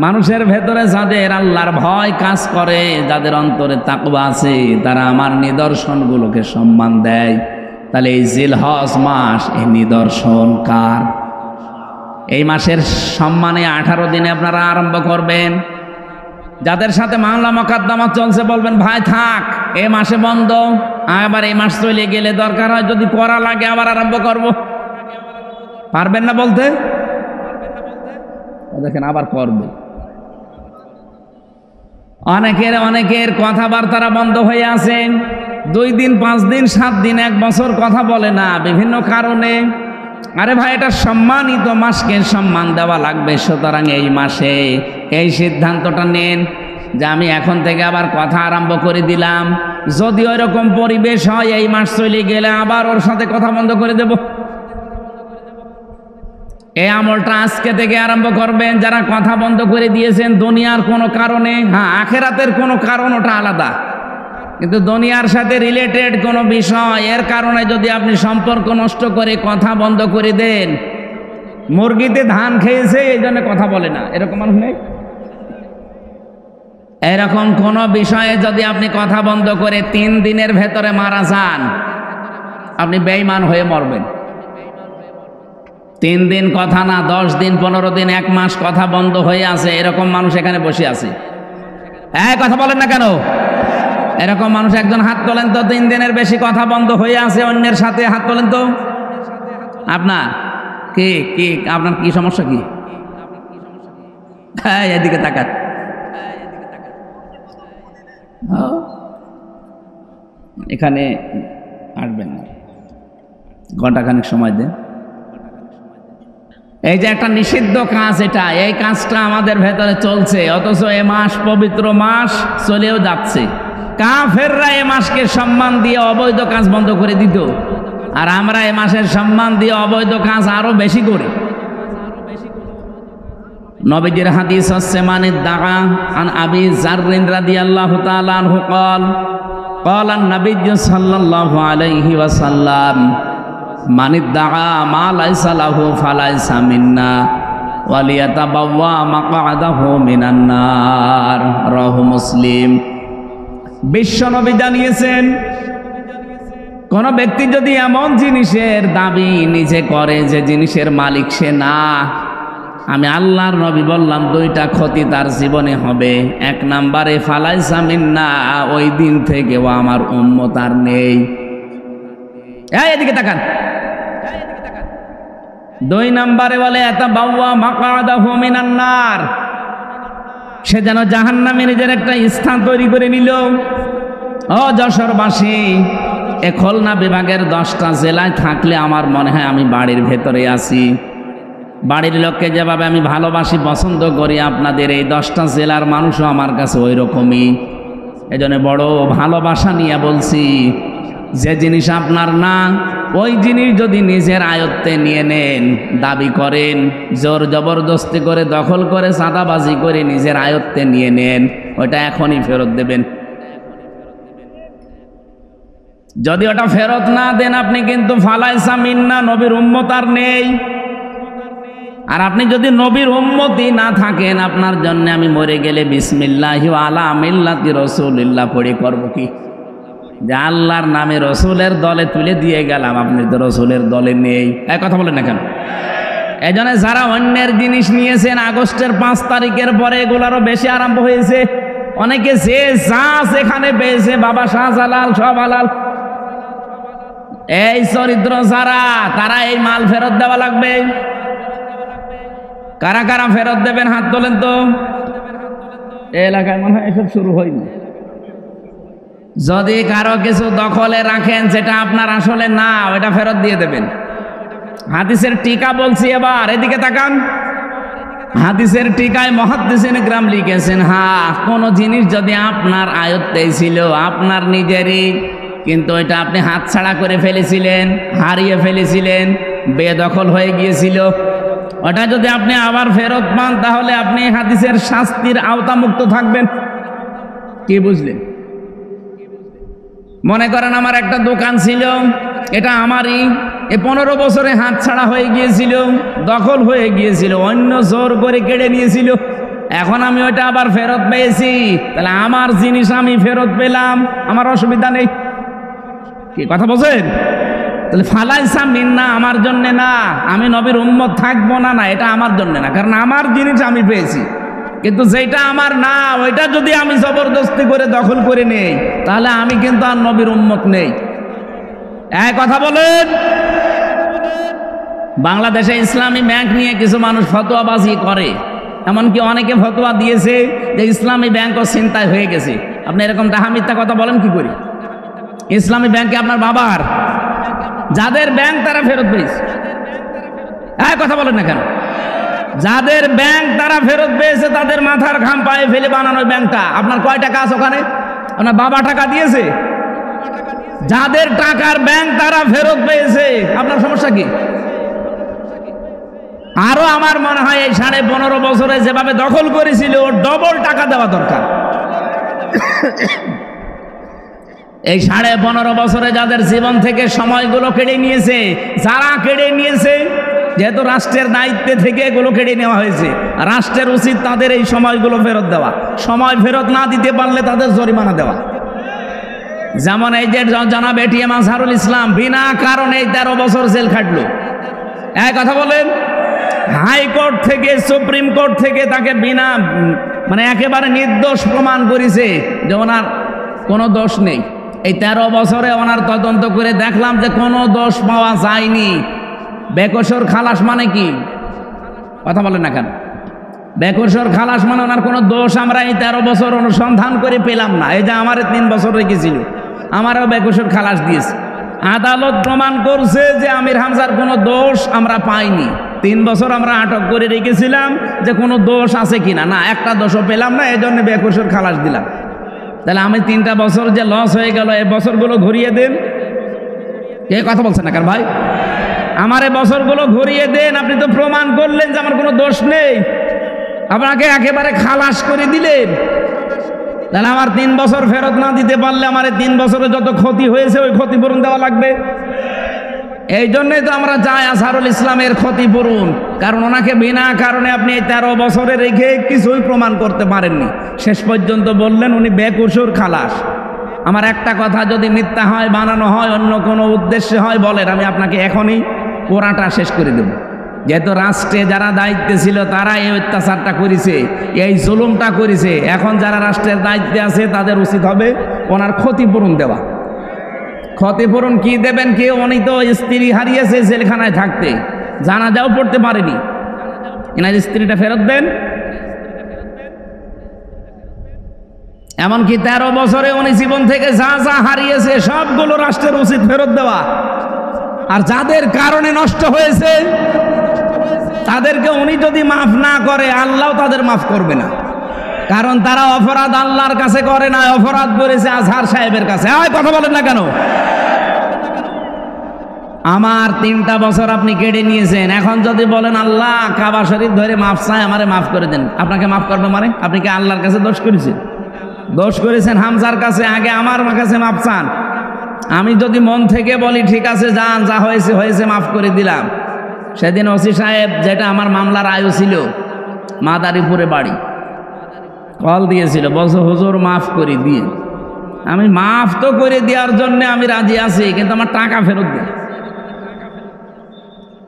মানুষের ভেতরে যাদের আল্লাহর ভয় কাজ করে, যাদের অন্তরে তাকওয়া আছে, তারা আমার নিদর্শনগুলোকে সম্মান দেয়। তাহলে এই জিলহজ মাস, এই নিদর্শন কার? এই মাসের সম্মানে 18 দিনে আপনারা আরম্ভ করবেন। যাদের সাথে মামলা মোকদ্দমা চলছে বলবেন ভাই থাক, এ মাসে বন্ধ, আবার এই মাস চলে গেলে দরকার হয় যদি করা লাগে আবার আরম্ভ করব। পারবেন না বলতে? দেখেন আবার করবে। অনেকের কথাবার্তারা বন্ধ হয়ে আছে। 2 দিন, 5 দিন, 7 দিন, 1 বছর কথা বলে না বিভিন্ন কারণে। আরে ভাই, এটা সম্মানিত মাসকে সম্মান দেওয়া লাগবে। সুতরাং এই মাসে এই সিদ্ধান্তটা নেন। যে আমি এখন থেকে আবার কথা আরম্ভ করে দিলাম, যদি ওইরকম পরিবেশ হয় এই মাস চলে গেলে আবার ওর সাথে কথা বন্ধ করে দেব। এই আমলটা আজকে থেকে আরম্ভ করবেন যারা কথা বন্ধ করে দিয়েছেন দুনিয়ার কোনো কারণে। হ্যাঁ, আখেরাতের কোনো কারণ ওটা আলাদা, কিন্তু দুনিয়ার সাথে রিলেটেড কোনো বিষয় এর কারণে যদি আপনি সম্পর্ক নষ্ট করে কথা বন্ধ করে দেন, মুরগিতে ধান খেয়েছে এই জন্য কথা বলে না, এরকম মানুষ নেই? এরকম কোন বিষয়ে যদি আপনি কথা বন্ধ করে 3 দিনের ভেতরে মারা যান, আপনি বেঈমান হয়ে মরবেন। 3 দিন কথা না, 10 দিন, 15 দিন, 1 মাস কথা বন্ধ হয়ে আছে, এরকম মানুষ এখানে বসে আছে। কথা বলেন না কেন? এরকম মানুষ একজন হাত তোলেন তো। 3 দিনের বেশি কথা বন্ধ হয়ে আছে অন্যের সাথে, হাত তোলেন তো। আপনার কি কি আপনার কি সমস্যা কি? এদিকে তাকান। এখানে আসবেন না, ঘন্টাখানিক সময় দেন। এই যে একটা নিষিদ্ধ কাজ, এটা এই কাজটা আমাদের ভেতরে চলছে, অথচ এ মাস পবিত্র মাস চলেও যাচ্ছে। কাফেররা এ মাসকে সম্মান দিয়ে অবৈধ কাজ বন্ধ করে দিত, আর আমরা এ মাসের সম্মান দিয়ে অবৈধ কাজ আরো বেশি করি। নবীজির হাদিস হচ্ছে মানিদ দাআ আন আবি যাররিন রাদিয়াল্লাহু তাআলা আনহু قال قال النبي صلى الله عليه وسلم মানিদ দাআ মা লাইসা লাহু ফালাইসা মিন্না ওয়ালিয়াতাবাওয়া মাকআদাহু মিনান নার। রাহু মুসলিম। বিশ্বনবী জানিয়েছেন, কোন ব্যক্তি যদি এমন জিনিসের দাবি নিজে করে যে জিনিসের মালিক সে না, আমি আল্লাহর নবী বললাম 2টা ক্ষতি তার জীবনে হবে। 1 নম্বরে ফালাইসা মিন্না, ওই দিন থেকে ও আমার উম্মত আর নেই। এদিকে তাকান। 2 নম্বরে বলে ইয়াতাবাওয়া মাকআদাহু মিনান নার, সে যেন জাহান্নামে নিজের একটা স্থান তৈরি করে নিল। ও যশোরবাসী, এ খুলনা বিভাগের 10টা জেলায় থাকলে আমার মনে হয় আমি বাড়ির ভেতরে আছি। বাড়ির লোককে যেভাবে আমি ভালোবাসি, পছন্দ করি, আপনাদের এই 10টা জেলার মানুষও আমার কাছে ওই রকমই। এজন্য বড় ভালোবাসা নিয়ে বলছি, যে জিনিস আপনার না, ওই জিনিস যদি নিজের আয়ত্তে নিয়ে নেন, দাবি করেন, জোর জবরদস্তি করে, দখল করে, চাঁদাবাজি করে নিজের আয়ত্তে নিয়ে নেন, ওটা এখনই ফেরত দেবেন। যদি ওটা ফেরত না দেন, আপনি কিন্তু ফালাইসা মিন্না, নবীর উম্মত আর নেই। আর আপনি যদি নবীর উম্মতি না থাকেন, আপনার জন্য আমি মরে গেলে বিসমিল্লাহি ওয়া আলা মিল্লাতি রাসূলিল্লাহ পড়ে করব কি? যে আল্লাহর নামে রসুলের দলে তুলে দিয়ে গেলাম, আপনি তো রসুলের দলে নেই। কথা বলেন না কেন? এই জন্য যারা অন্যের জিনিস নিয়েছেন, আগস্টের 5 তারিখের পরে এগুলারও বেশি আরম্ভ হয়েছে। অনেকে যে যা সেখানে পেয়েছে, বাবা শাহজালাল সব হালাল। এই চরিত্র যারা, তারা এই মাল ফেরত দেওয়া লাগবে। কারা কারা ফেরত দেবেন হাত তোলেন তো। এই এলাকায় মনে হয় এসব শুরু হয়নি। যদি কারো কিছু দখলে রাখেন যেটা আপনার আসলে না, ওটা ফেরত দিয়ে দেবেন। হাদিসের টিকা বলছি এবার, এদিকে তাকান। হাদিসের টিকায় মুহাদ্দিসিন কিরাম লিখেছেন, হ্যাঁ, কোন জিনিস যদি আপনার আয়ত্তে ছিল, আপনার নিজেরই, কিন্তু এটা আপনি হাতছাড়া করে ফেলেছিলেন, হারিয়ে ফেলেছিলেন, বেদখল হয়ে গিয়েছিল, ওটা যদি আপনি আবার ফেরত পান, তাহলে আপনি হাদিসের শাস্তির আওতামুক্ত থাকবেন। কি বুঝলেন? মনে করেন আমার একটা দোকান ছিল, এটা আমারই, 15 বছরে হাত ছাড়া হয়ে গিয়েছিল, দখল হয়ে গিয়েছিল, অন্য জোর করে কেড়ে নিয়েছিল। এখন আমি ওইটা আবার ফেরত পেয়েছি, তাহলে আমার জিনিস আমি ফেরত পেলাম, আমার অসুবিধা নেই। কি কথা বলছেন? তাহলে ফালাইসা মিন্না আমার জন্য না, আমি নবীর উম্মত থাকবো না, না, এটা আমার জন্য না, কারণ আমার জিনিস আমি পেয়েছি। কিন্তু যেটা আমার না, ওইটা যদি আমি জবরদস্তি করে দখল করে নেই, তাহলে আমি কিন্তু আর নবীর উম্মত নেই। এক কথা বলেন। বাংলাদেশে ইসলামী ব্যাংক নিয়ে কিছু মানুষ ফতোয়াবাজি করে, এমনকি অনেকে ফতোয়া দিয়েছে যে ইসলামী ব্যাংকও ছিনতাই হয়ে গেছে। আপনি এরকম ডাহা মিথ্যা কথা বলেন কি করে? ইসলামী ব্যাংকে আপনার বাবার, যাদের ব্যাংক তারা ফেরত পেয়েছে। কথা বলেন না কেন? যাদের ব্যাংক তারা ফেরত পেয়েছে, তাদের মাথার ঘাম পায়ে ফেলে বানানো ব্যাংকটা। আপনার কয় টাকা আছে ওখানে? আপনার বাবা টাকা দিয়েছে? যাদের টাকার ব্যাংক তারা ফেরত পেয়েছে, আপনার সমস্যা কি? আরো আমার মনে হয় এই 15.5 বছরে যেভাবে দখল করেছিল ডবল টাকা দেওয়া দরকার। এই 15.5 বছরে যাদের জীবন থেকে সময়গুলো কেড়ে নিয়েছে, যারা কেড়ে নিয়েছে, যেহেতু রাষ্ট্রের দায়িত্বে থেকে এগুলো কেড়ে নেওয়া হয়েছে, রাষ্ট্রের উচিত তাদের এই সময়গুলো ফেরত দেওয়া। সময় ফেরত না দিতে পারলে তাদের জরিমানা দেওয়া। যেমন এই যে জনাব এটিএম আজহারুল ইসলাম বিনা কারণে 13 বছর জেল খাটলো। এক কথা বলেন, হাইকোর্ট থেকে সুপ্রিম কোর্ট থেকে তাকে বিনা একেবারে নির্দোষ প্রমাণ করেছে যে ওনার কোনো দোষ নেই। এই 13 বছরে ওনার তদন্ত করে দেখলাম যে কোনো দোষ পাওয়া যায়নি। বেকসুর খালাস মানে কি? কথা বলেন না কেন? বেকসুর খালাস মানে ওনার কোনো দোষ আমরা এই 13 বছর অনুসন্ধান করে পেলাম না। এই যে আমার 3 বছর রেখেছিল, আমারও বেকসুর খালাস দিয়েছে। আদালত প্রমাণ করছে যে আমির হামজার কোনো দোষ আমরা পাইনি। 3 বছর আমরা আটক করে রেখেছিলাম যে কোনো দোষ আছে কিনা, না একটা দোষও পেলাম না, এই জন্য বেকসুর খালাস দিলাম। তাহলে আমি 3টা বছর যে লস হয়ে গেল, এই বছরগুলো ঘুরিয়ে দেন। কে কথা বলছেন না কেন ভাই? আমার এই বছরগুলো ঘুরিয়ে দেন। আপনি তো প্রমাণ করলেন যে আমার কোনো দোষ নেই, আপনাকে একেবারে খালাস করে দিলেন। তাহলে আমার 3 বছর ফেরত না দিতে পারলে আমার 3 বছরে যত ক্ষতি হয়েছে ওই ক্ষতিপূরণ দেওয়া লাগবে। এই জন্যই তো আমরা চাই আজহারুল ইসলামের ক্ষতিপূরণ, কারণ ওনাকে বিনা কারণে আপনি এই 13 বছরে রেখে কিছুই প্রমাণ করতে পারেননি। শেষ পর্যন্ত বললেন উনি বেকসুর খালাস। আমার একটা কথা যদি মিথ্যা হয়, বানানো হয়, অন্য কোনো উদ্দেশ্যে হয়, বলেন, আমি আপনাকে এখনই পোড়াটা শেষ করে দেব। যেহেতু রাষ্ট্রে যারা দায়িত্বে ছিল তারা এই অত্যাচারটা করেছে, এই জুলুমটা করেছে, এখন যারা রাষ্ট্রের দায়িত্বে আছে তাদের উচিত হবে ওনার ক্ষতিপূরণ দেওয়া। ক্ষতিপূরণ কি দেবেন? কে? উনি তো স্ত্রী হারিয়েছে জেলখানায় থাকতে, জানাজাও পড়তে পারেনি, এনার স্ত্রীটা ফেরত দেন। এমনকি 13 বছরে উনি জীবন থেকে যা যা হারিয়েছে সবগুলো রাষ্ট্রের উচিত ফেরত দেওয়া। আর যাদের কারণে নষ্ট হয়েছে তাদেরকে উনি যদি মাফ না করে, আল্লাহ তাদের মাফ করবে না, কারণ তারা অপরাধ আল্লাহর কাছে করে না, অপরাধ করেছে আজহার সাহেবের কাছে। কথা বলেন না কেন? আমার 3টা বছর আপনি কেড়ে নিয়েছেন, এখন যদি বলেন আল্লাহ কাবা শরীফ ধরে মাফ চাই, আমারে মাফ করে দেন, আপনাকে মাফ করবে? আপনি কি আল্লাহর কাছে দোষ করেছেন? দোষ করেছেন হামজার কাছে, আগে আমার কাছে মাফ চান। আমি যদি মন থেকে বলি ঠিক আছে যান, যা হয়েছে হয়েছে, মাফ করে দিলাম। সেদিন ওসি সাহেব, যেটা আমার মামলার আয়ু ছিল, মাদারীপুরে বাড়ি, কল দিয়েছিল, বলছে হুজুর মাফ করে দিয়ে। আমি মাফ তো করে দেওয়ার জন্য আমি রাজি আছি, কিন্তু আমার টাকা ফেরত দিন।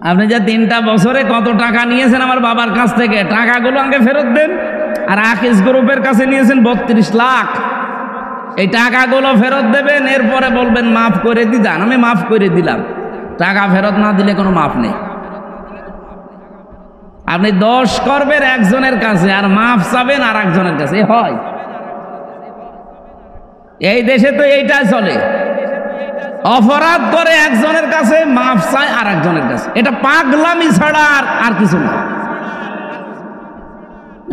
আপনি যে 3টা বছরে কত টাকা নিয়েছেন আমার বাবার কাছ থেকে, টাকাগুলো আমাকে ফেরত দেন। আর আকিস গ্রুপের কাছে নিয়েছেন 32 লাখ, এই টাকাগুলো ফেরত দেবেন, এরপরে বলবেন মাফ করে দিন। আমি মাফ করে দিলাম, টাকা ফেরত না দিলে কোনো মাফ নেই। আপনি দোষ করবেন একজনের কাছে আর মাফ চাবেন আর একজনের কাছে, হয়? এই দেশে তো এইটাই চলে, অপরাধ করে একজনের কাছে, মাফ চায় আর একজনের কাছে। এটা পাগলামি ছাড়া আর কিছু না।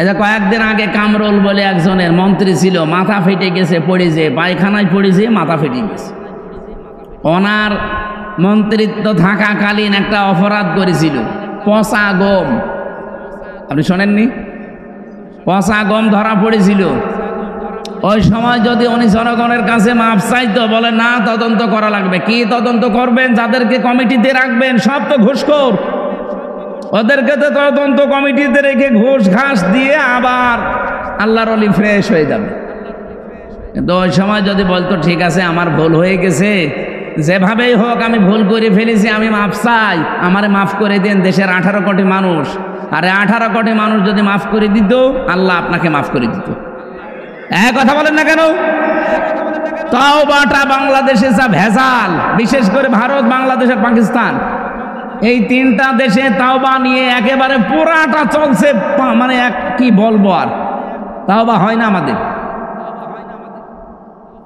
এটা কয়েকদিন আগে কামরুল বলে একজনের মন্ত্রী ছিল, মাথা ফেটে গেছে, পড়েছে পায়খানায়, পড়েছে মাথা ফেটে গেছে। ওনার মন্ত্রিত্ব থাকাকালীন একটা অপরাধ করেছিল, পচা গম। আপনি শোনেননি? পচা গম ধরা পড়েছিল। ওই সময় যদি উনি জনগণের কাছে মাফ চাইতো, বলে না তদন্ত করা লাগবে। কি তদন্ত করবেন? যাদেরকে কমিটিতে রাখবেন সব তো ঘুষখোর, ওদেরকে তো তদন্ত কমিটিতে রেখে ঘুষ ঘাস দিয়ে আবার আল্লাহর ওলি ফ্রেশ হয়ে যাবে। কিন্তু ওই সময় যদি বলতো ঠিক আছে আমার ভুল হয়ে গেছে, যেভাবেই হোক আমি ভুল করে ফেলেছি, আমি মাফ চাই, আমারে মাফ করে দেন, দেশের 18 কোটি মানুষ, আরে 18 কোটি মানুষ যদি মাফ করে দিত, আল্লাহ আপনাকে মাফ করে দিত। কথা বলেন না কেন? তাওবাটা বাংলাদেশে যা ভেজাল, বিশেষ করে ভারত, বাংলাদেশ আর পাকিস্তান, এই 3টা দেশে তাওবা নিয়ে একেবারে পুরাটা চলছে। কি বলবো, আর তাওবা হয় না আমাদের।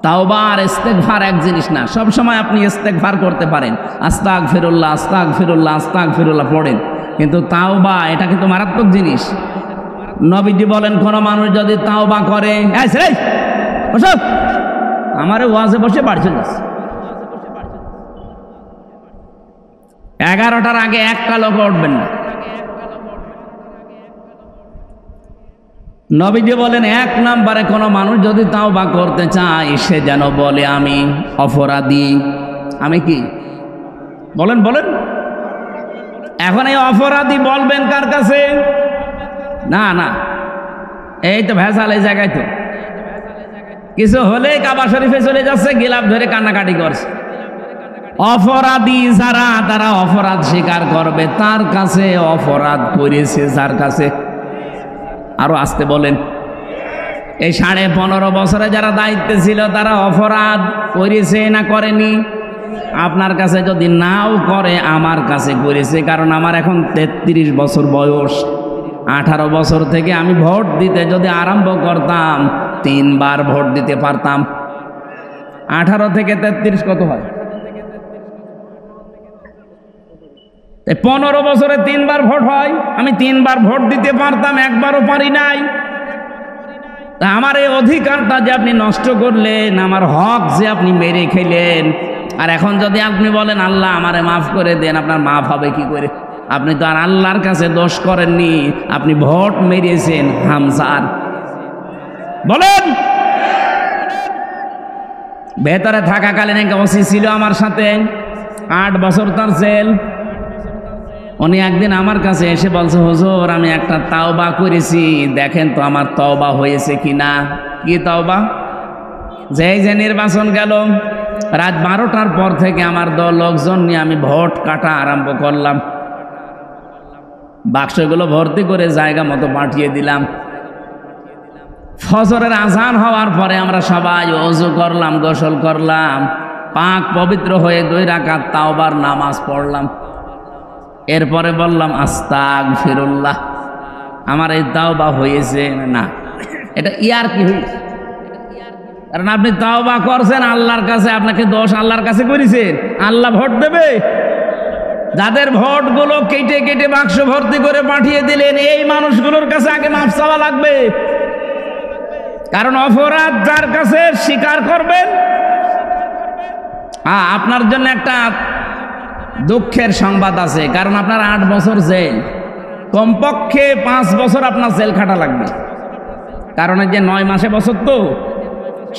তাওবা আর ইস্তেগফার এক জিনিস না। সব সময় আপনি ইস্তেগফার করতে পারেন, আস্তাগফিরুল্লাহ আস্তাগফিরুল্লাহ আস্তাগফিরুল্লাহ পড়েন, কিন্তু তাওবা এটা কিন্তু মারাত্মক জিনিস। নবীজি বলেন কোন মানুষ যদি তাওবা করে, আমার ওয়াজে বসে বাড়ি চলে যাচ্ছে, 11টার আগে একটা লোক উঠবেন না। নবীজি বলেন 1 নম্বরে কোন মানুষ যদি তাওবা করতে চায় সে যেন বলে আমি অপরাধী। আমি কি বলেন বলেন? এখন এই অপরাধী বলবেন কার কাছে? না না, এই তো ভেজাল এই জায়গায়। তো কিছু হলে কাবা শরীফে চলে যাচ্ছে, গিলাপ ধরে কান্নাকাটি করছে। অপরাধী যারা, তারা অপরাধ স্বীকার করবে, তার কাছে অপরাধ করেছে যার কাছে। আরো আসতে বলেন। এই 15.5 বছরে যারা দায়িত্বে ছিল তারা অপরাধ করেছে না করেনি? আপনার কাছে যদি নাও করে, আমার কাছে করেছে। কারণ আমার এখন 33 বছর বয়স। 18 বছর থেকে আমি ভোট দিতে যদি আরম্ভ করতাম 3 বার ভোট দিতে পারতাম। 18 থেকে 33 কত হয়? 15 বছরে 3 বার ভোট হয়। আমি 3 বার ভোট দিতে পারতাম, একবারও পারি নাই। তা আমার এই অধিকারটা যে আপনি নষ্ট করলেন, আমার হক যে আপনি মেরে খেলেন, আর এখন যদি আপনি বলেন আল্লাহ আমারে মাফ করে দেন, আপনার মাফ হবে কি করে? আপনি তো আর আল্লাহর কাছে দোষ করেননি, আপনি ভোট মেরেছেন হামজার। বলেন। ভেতরে থাকাকালীন একটা ওসি ছিল আমার সাথে, 8 বছর তার জেল। উনি একদিন আমার কাছে এসে বলছে, হুজুর আমি একটা তাওবা করেছি, দেখেন তো আমার তওবা হয়েছে কিনা। কি তওবা? যে নির্বাচন গেল, রাত 12টার পর থেকে আমার দল লোকজন নিয়ে আমি ভোট কাটা আরম্ভ করলাম। বাক্সগুলো ভর্তি করে জায়গা মতো পাঠিয়ে দিলাম। ফজরের আজান হওয়ার পরে আমরা সবাই ওযু করলাম, গোসল করলাম, পাক পবিত্র হয়ে 2 রাকাত তাওবার নামাজ পড়লাম। এরপরে বললাম আস্তাগফিরুল্লাহ, আমার এই তাওবা হয়েছে না। এটা ইয়ার কি হয়েছে? কারণ আপনি তাওবা করছেন আল্লাহর কাছে, আপনাকে দোষ আল্লাহর কাছে করেছেন। আল্লাহ ভোট দেবে? যাদের ভোটগুলো কেটে কেটে বাক্স ভর্তি করে পাঠিয়ে দিলেন, এই মানুষগুলোর কাছে আগে মাফ চাওয়া লাগবে। কারণ অপরাধ যার কাছে স্বীকার করবেন। আপনার জন্য একটা দুঃখের সংবাদ আছে, কারণ আপনার 8 বছর জেল, কমপক্ষে 5 বছর আপনার জেল খাটা লাগবে। কারণ এই যে 9 মাসে বছর, তো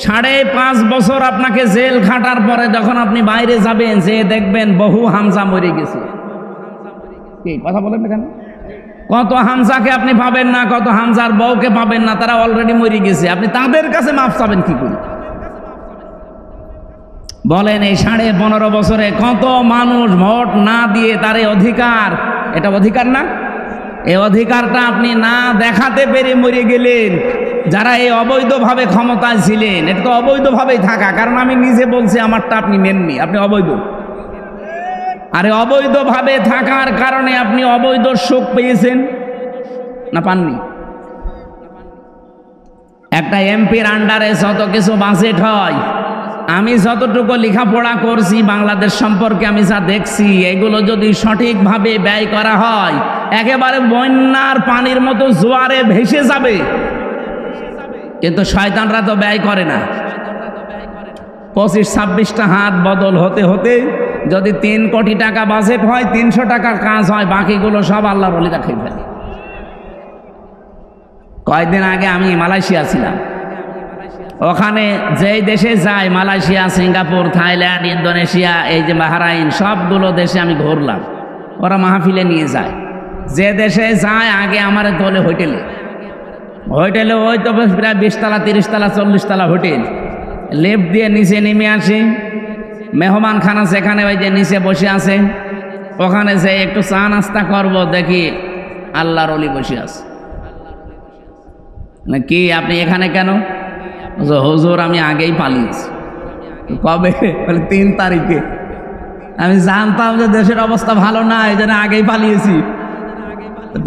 5.5 বছর আপনাকে জেল খাটার পরে যখন আপনি বাইরে যাবেন, যে দেখবেন বহু হামজা মরে গেছে। কি কথা বলেন না কেন? কত হামজাকে আপনি পাবেন না, কত হামজার বউকে পাবেন না, তারা অলরেডি মরে গেছে। আপনি তাদের কাছে মাফ চাবেন কি করে? বলেন, এই 15.5 বছরে কত মানুষ ভোট না দিয়ে তার এই অধিকার, এটা অধিকার না? এই অধিকারটা আপনি না দেখাতে পেরে মরে গেলেন। যারা এই অবৈধভাবে ক্ষমতায় ছিলেন, এটা তো অবৈধভাবেই থাকা। কারণ আমি নিজে বলছি আমারটা আপনি নেননি, আপনি অবৈধ। আরে অবৈধভাবে থাকার কারণে আপনি অবৈধ সুখ পেয়েছেন না পাননি? একটা এমপির আন্ডারে যত কিছু বাজেট হয়, আমি যতটুকু লেখাপড়া করছি বাংলাদেশ সম্পর্কে আমি যা দেখছি, এগুলো যদি সঠিকভাবে ব্যয় করা হয় একেবারে বন্যার পানির মতো জোয়ারে ভেসে যাবে। কিন্তু শয়তানরা তো ব্যয় করে না। 25-26টা হাত বদল হতে হতে যদি 3 কোটি টাকা বাজেট হয়, 300 টাকার কাজ হয়, বাকিগুলো সব আল্লাহর ওলিরা খেয়ে ফেলে। কয়েকদিন আগে আমি মালয়েশিয়া ছিলাম। ওখানে যেই দেশে যাই, মালয়েশিয়া, সিঙ্গাপুর, থাইল্যান্ড, ইন্দোনেশিয়া, এই যে বাহরাইন, সবগুলো দেশে আমি ঘুরলাম। ওরা মাহফিলে নিয়ে যায়। যে দেশে যায় আগে আমার তোলে হোটেলে। হোটেলে ওই তো প্রায় 20 তলা, 30 তলা, 40 তলা হোটেল। লিফট দিয়ে নিচে নেমে আসি, মেহমান খানা সেখানে ওই যে নিচে বসে আছে। ওখানে যে একটু চা নাস্তা করবো, দেখি আল্লাহর ওলি বসে আছে। কি আপনি এখানে কেন? হুজুর আমি আগেই পালিয়েছি। কবে? 3 তারিখে। আমি জানতাম যে দেশের অবস্থা ভালো না, এই জন্য আগেই পালিয়েছি।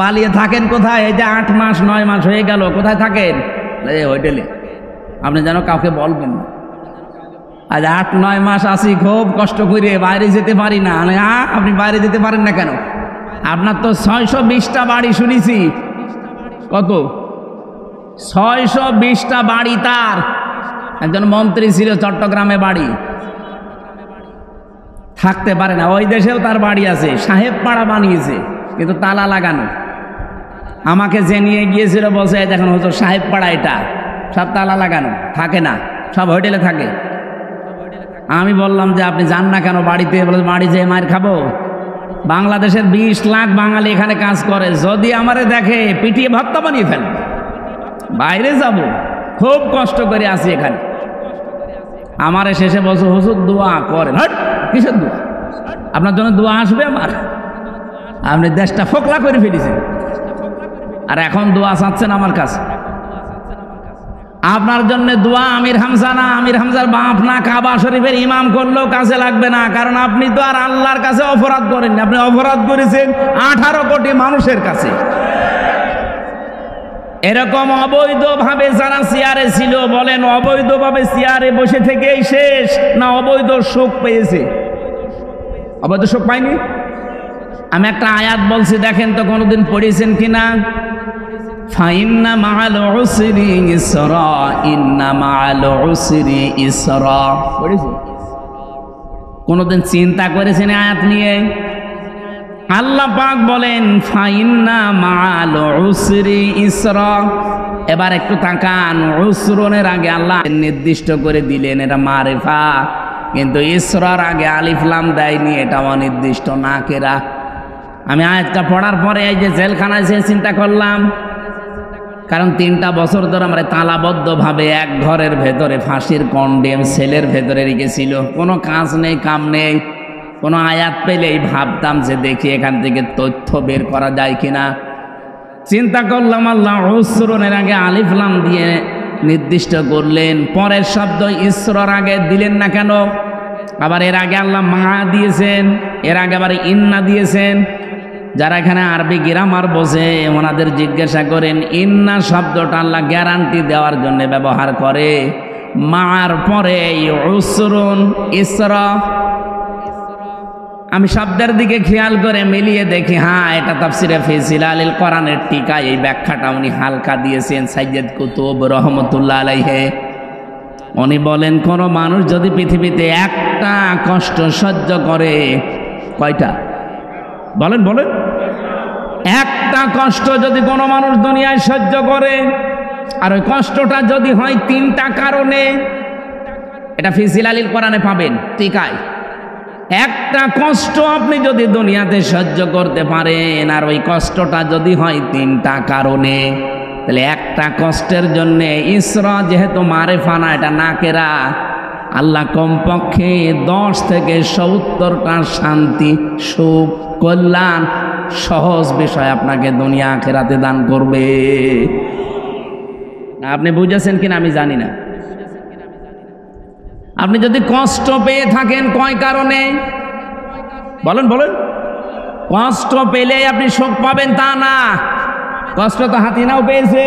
পালিয়ে থাকেন কোথায়? এই যে 8 মাস 9 মাস হয়ে গেল, কোথায় থাকেন? এই হোটেলে। আপনি যেন কাউকে বলবেন না। আজ 8-9 মাস আছি খুব কষ্ট করে, বাইরে যেতে পারি না। আপনি বাইরে যেতে পারেন না কেন? আপনার তো 620টা বাড়ি শুনেছি। কত? 620টা বাড়ি তার। একজন মন্ত্রী ছিল চট্টগ্রামে বাড়ি, থাকতে পারে না। ওই দেশেও তার বাড়ি আছে, সাহেব পাড়া বানিয়েছে কিন্তু তালা লাগানো। আমাকে যে নিয়ে গিয়েছিল বলছে দেখুন হুজুর সাহেব পাড়া, এটা সব তালা লাগানো, থাকে না, সব হোটেলে থাকে। আমি বললাম যে আপনি যান না কেন বাড়িতে? বলে বাড়ি যেয়ে মার খাবো। বাংলাদেশের 20 লাখ বাঙালি এখানে কাজ করে, যদি আমারে দেখে পিটিয়ে ভর্তা বানিয়ে ফেলবে। বাইরে যাব, খুব কষ্ট করে আসি এখানে। আমারে শেষে বলছো হুজুর দোয়া করেন। হট, কিসের দোয়া? আপনার জন্য দোয়া আসবে আমার? আপনি দেশটা ফোকলা করে ফেলেছেন, আর এখন দোয়া চাচ্ছেন আমার কাছে। আপনার জন্য দোয়া আমির হামজা না, আমির হামজার বাপ না, কাবা শরীফের ইমাম করলেও কাছে লাগবে না, কারণ আপনি তো আর আল্লাহর কাছে অপরাধ করেন, আপনি অপরাধ করেছেন 18 কোটি মানুষের কাছে। এরকম অবৈধভাবে যারা চেয়ারে ছিল, বলেন অবৈধভাবে চেয়ারে বসে থেকেই শেষ না অবৈধ সুখ পেয়েছে? অবৈধ সুখ পাইনি। আমি একটা আয়াত বলছি, দেখেন তো কোনোদিন পড়েছেন কিনা? ফাইন্না মাআল উসরি ইসরা, ইন্না মাআল উসরি ইসরা। পড়েছেন? কোনোদিন চিন্তা করেছেন আয়াত নিয়ে? আল্লাহ পাক বলেন ফাইন্না মাআল উসরি ইসরা। এবার একটু তাকান, উসরনের আগে আল্লাহ নির্দিষ্ট করে দিলেন এটা মারিফা, কিন্তু ইসরার আগে আলিফ লাম দেয়নি, এটা অনির্দিষ্ট নাকেরা। আমি আয়াতটা পড়ার পরে এই যে জেলখানায় এসে চিন্তা করলাম, কারণ 3টা বছর ধরে আমরা তালাবদ্ধভাবে এক ঘরের ভেতরে ফাঁসির কন্ডেম সেলের ভেতরে রেখেছিল, কোনো কাজ নেই, কাম নেই। কোনো আয়াত পেলেই ভাবতাম যে দেখি এখান থেকে তথ্য বের করা যায় কিনা। চিন্তা করলাম আল্লাহ উসরনের আগে আলিফ লাম দিয়ে নির্দিষ্ট করলেন, পরের শব্দ ইসরার আগে দিলেন না কেন? আবার এর আগে আল্লাহ মা দিয়েছেন, এর আগে আবার ইন্না দিয়েছেন। যারা এখানে আরবি গ্রামার বোঝে ওনাদের জিজ্ঞাসা করেন, ইন্না শব্দটা আল্লাহ গ্যারান্টি দেওয়ার জন্য ব্যবহার করে, মার পরে উসরুন ইসরা। আমি শব্দের দিকে খেয়াল করে মিলিয়ে দেখি, হ্যাঁ এটা তাফসিরে ফি জিলালিল কোরআনের টিকা, এই ব্যাখ্যাটা উনি হালকা দিয়েছেন সাইয়্যিদ কুতুব রহমতুল্লাহ আলাইহি। উনি বলেন কোন মানুষ যদি পৃথিবীতে একটা কষ্ট সহ্য করে, কয়টা? বলেন বলেন। একটা কষ্ট যদি কোনো মানুষ দুনিয়ায় সহ্য করে, আর ওই কষ্টটা যদি হয় 3টা কারণে, এটা ফি জিলালিল কোরআনে পাবেন টিকায়। একটা কষ্ট আপনি যদি দুনিয়াতে সহ্য করতে পারেন, আর ওই কষ্টটা যদি হয় 3টা কারণে, তাহলে একটা কষ্টের জন্য ইসরা যেহেতু মারেফা না, এটা নাকেরা, আল্লাহ কমপক্ষে 10 থেকে 70টা শান্তি, সুখ, কল্যাণ, সহজ বিষয় আপনাকে দুনিয়া আখিরাতে দান করবে। আপনি বুঝেছেন কিনা আমি জানি না। আপনি যদি কষ্ট পেয়ে থাকেন কয় কারণে? বলেন বলেন। কষ্ট পেলে আপনি সুখ পাবেন তা না। কষ্ট তো হাতিনাও পেয়েছে,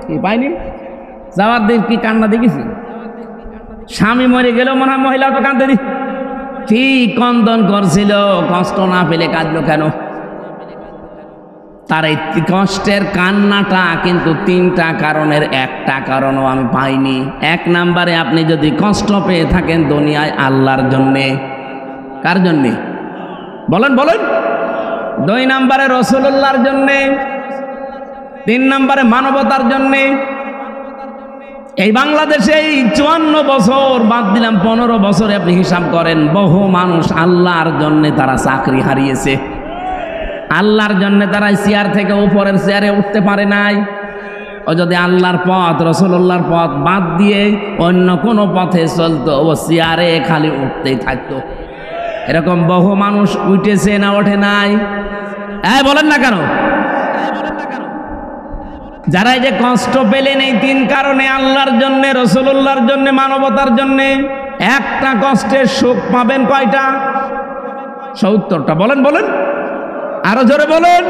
কি পাইনি? যাওয়ার দিন কি কান্না দেখেছি? স্বামী মরে গেলেও মনে হয় মহিলা তো কাঁদতে দি, ঠিক কন্দন করছিল, কষ্ট না পেলে কাঁদলো কেন? তার এই কষ্টের কান্নাটা কিন্তু 3টা কারণের একটা কারণও আমি পাইনি। 1 নম্বরে আপনি যদি কষ্ট পেয়ে থাকেন দুনিয়ায় আল্লাহর জন্যে, কার জন্যে? বলেন বলেন। 2 নম্বরে রাসূলুল্লাহর জন্যে, 3 নম্বরে মানবতার জন্যে। এই বাংলাদেশে এই 54 বছর বাদ দিলাম 15 বছরে আপনি হিসাব করেন, বহু মানুষ আল্লাহর জন্যে তারা চাকরি হারিয়েছে, আল্লাহর জন্য তারা চেয়ার থেকে উপরের চেয়ারে উঠতে পারে নাই। ও যদি আল্লাহর পথ রাসূলুল্লাহর পথ বাদ দিয়ে অন্য কোনো পথে চলতো, ও চেয়ারে খালি উঠতেই থাকতো। এরকম বহু মানুষ উঠেছে না ওঠে নাই? বলেন না কেন? যারা এই যে কষ্ট পেলেন এই 3 কারণে, আল্লাহর জন্য, রাসূলুল্লাহর জন্য, মানবতার জন্য, একটা কষ্টের সুখ পাবেন কয়টা? 70টা। বলেন বলেন, আরো জোরে বলেন।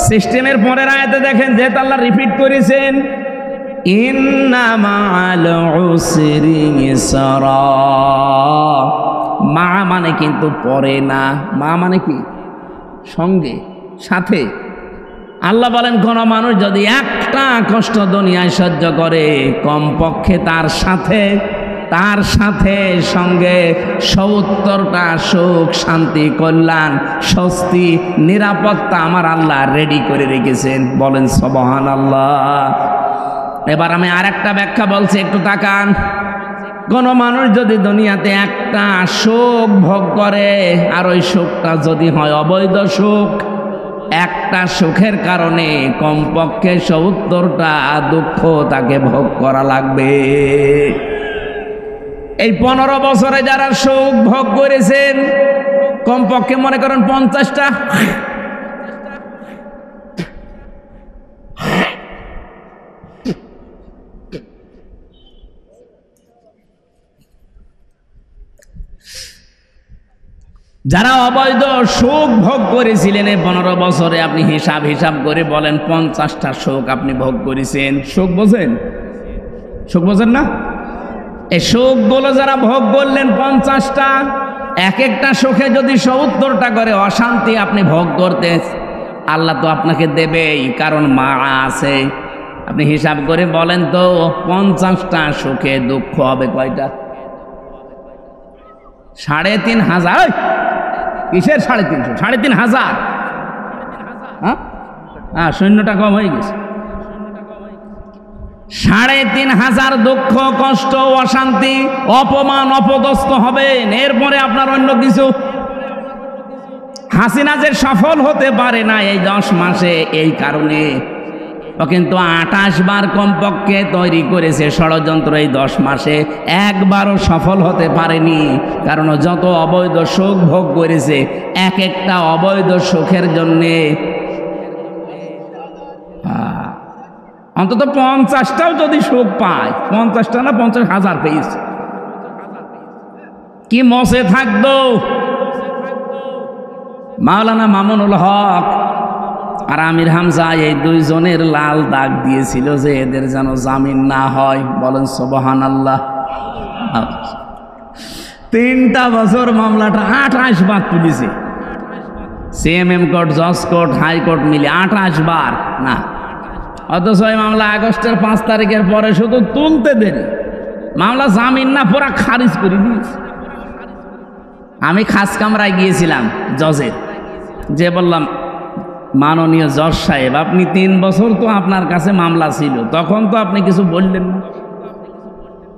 সিস্টেমের পরের আয়াতে দেখেন, যেহেতু আল্লাহ রিপিট করেছেন, ইন্না মাআল উসরি ইসরা। মা মানে কিন্তু পরে না, মা মানে কি? সঙ্গে সাথে। আল্লাহ বলেন কোন মানুষ যদি একটা কষ্ট দুনিয়ায় সহ্য করে কমপক্ষে তার সাথে সঙ্গে ৭০টা সুখ শান্তি কল্যাণ স্বস্তি নিরাপত্তা আমার আল্লাহ রেডি করে রেখেছেন। বলেন সুবহানাল্লাহ। এবার আমি আরেকটা ব্যাখ্যা বলছি, একটু তাকান। কোন মানুষ যদি দুনিয়াতে একটা সুখ ভোগ করে আর ওই সুখটা যদি হয় অবৈধ সুখ, একটা সুখের কারণে কমপক্ষে ৭০টা দুঃখ তাকে ভোগ করা লাগবে। এই 15 বছরে যারা সুখ ভোগ করেছেন কমপক্ষে মনে করেন 50টা, যারা অবৈধ সুখ ভোগ করেছিলেন এই 15 বছরে আপনি হিসাব করে বলেন 50টা সুখ আপনি ভোগ করেছেন। সুখ বোঝেন? সুখ বোঝেন না? এই সুখগুলো যারা ভোগ করলেন 50টা, এক একটা সুখে যদি ৭০টা করে অশান্তি আপনি ভোগ করতে, আল্লাহ তো আপনাকে দেবেই, কারণ মা আছে। আপনি হিসাব করে বলেন তো 50টা সুখে দুঃখ হবে কয়টা? ৩,৫০০। কিসের ৩৫০? ৩,৫০০। হ্যাঁ, শূন্যটা কম হয়ে গেছে। ৩,৫০০ দুঃখ কষ্ট অশান্তি অপমান অপদস্থ হবেন। এরপরে আপনার অন্য কিছু। হাসিনা যে সফল হতে পারে না এই 10 মাসে এই কারণে, ও কিন্তু 28 বার কমপক্ষে তৈরি করেছে ষড়যন্ত্র। এই 10 মাসে একবারও সফল হতে পারেনি, কারণ যত অবৈধ সুখ ভোগ করেছে এক একটা অবৈধ সুখের জন্যে অন্তত 50টাও যদি সুখ পায়, 50টা না 50,000 পেয়েছে, কি মসে থাকতো। মাওলানা মামুনুল হক আর আমির হামজা এই দুইজনের লাল দাগ দিয়েছিল যে এদের যেন জামিন না হয়। বলেন সুবহানাল্লাহ। 3টা বছর মামলাটা 28 বার তুলেছে। সিএমএম কোর্ট, জজ কোর্ট, হাইকোর্ট মিলে 28 বার না। অথচ এই মামলা আগস্টের 5 তারিখের পরে শুধু তুলতে দেন, মামলা জামিন না পুরা খারিজ করে দিয়েছে। আমি খাস কামরায় গিয়েছিলাম জজের, যে বললাম মাননীয় জজ সাহেব আপনি 3 বছর তো আপনার কাছে মামলা ছিল, তখন তো আপনি কিছু বললেন না,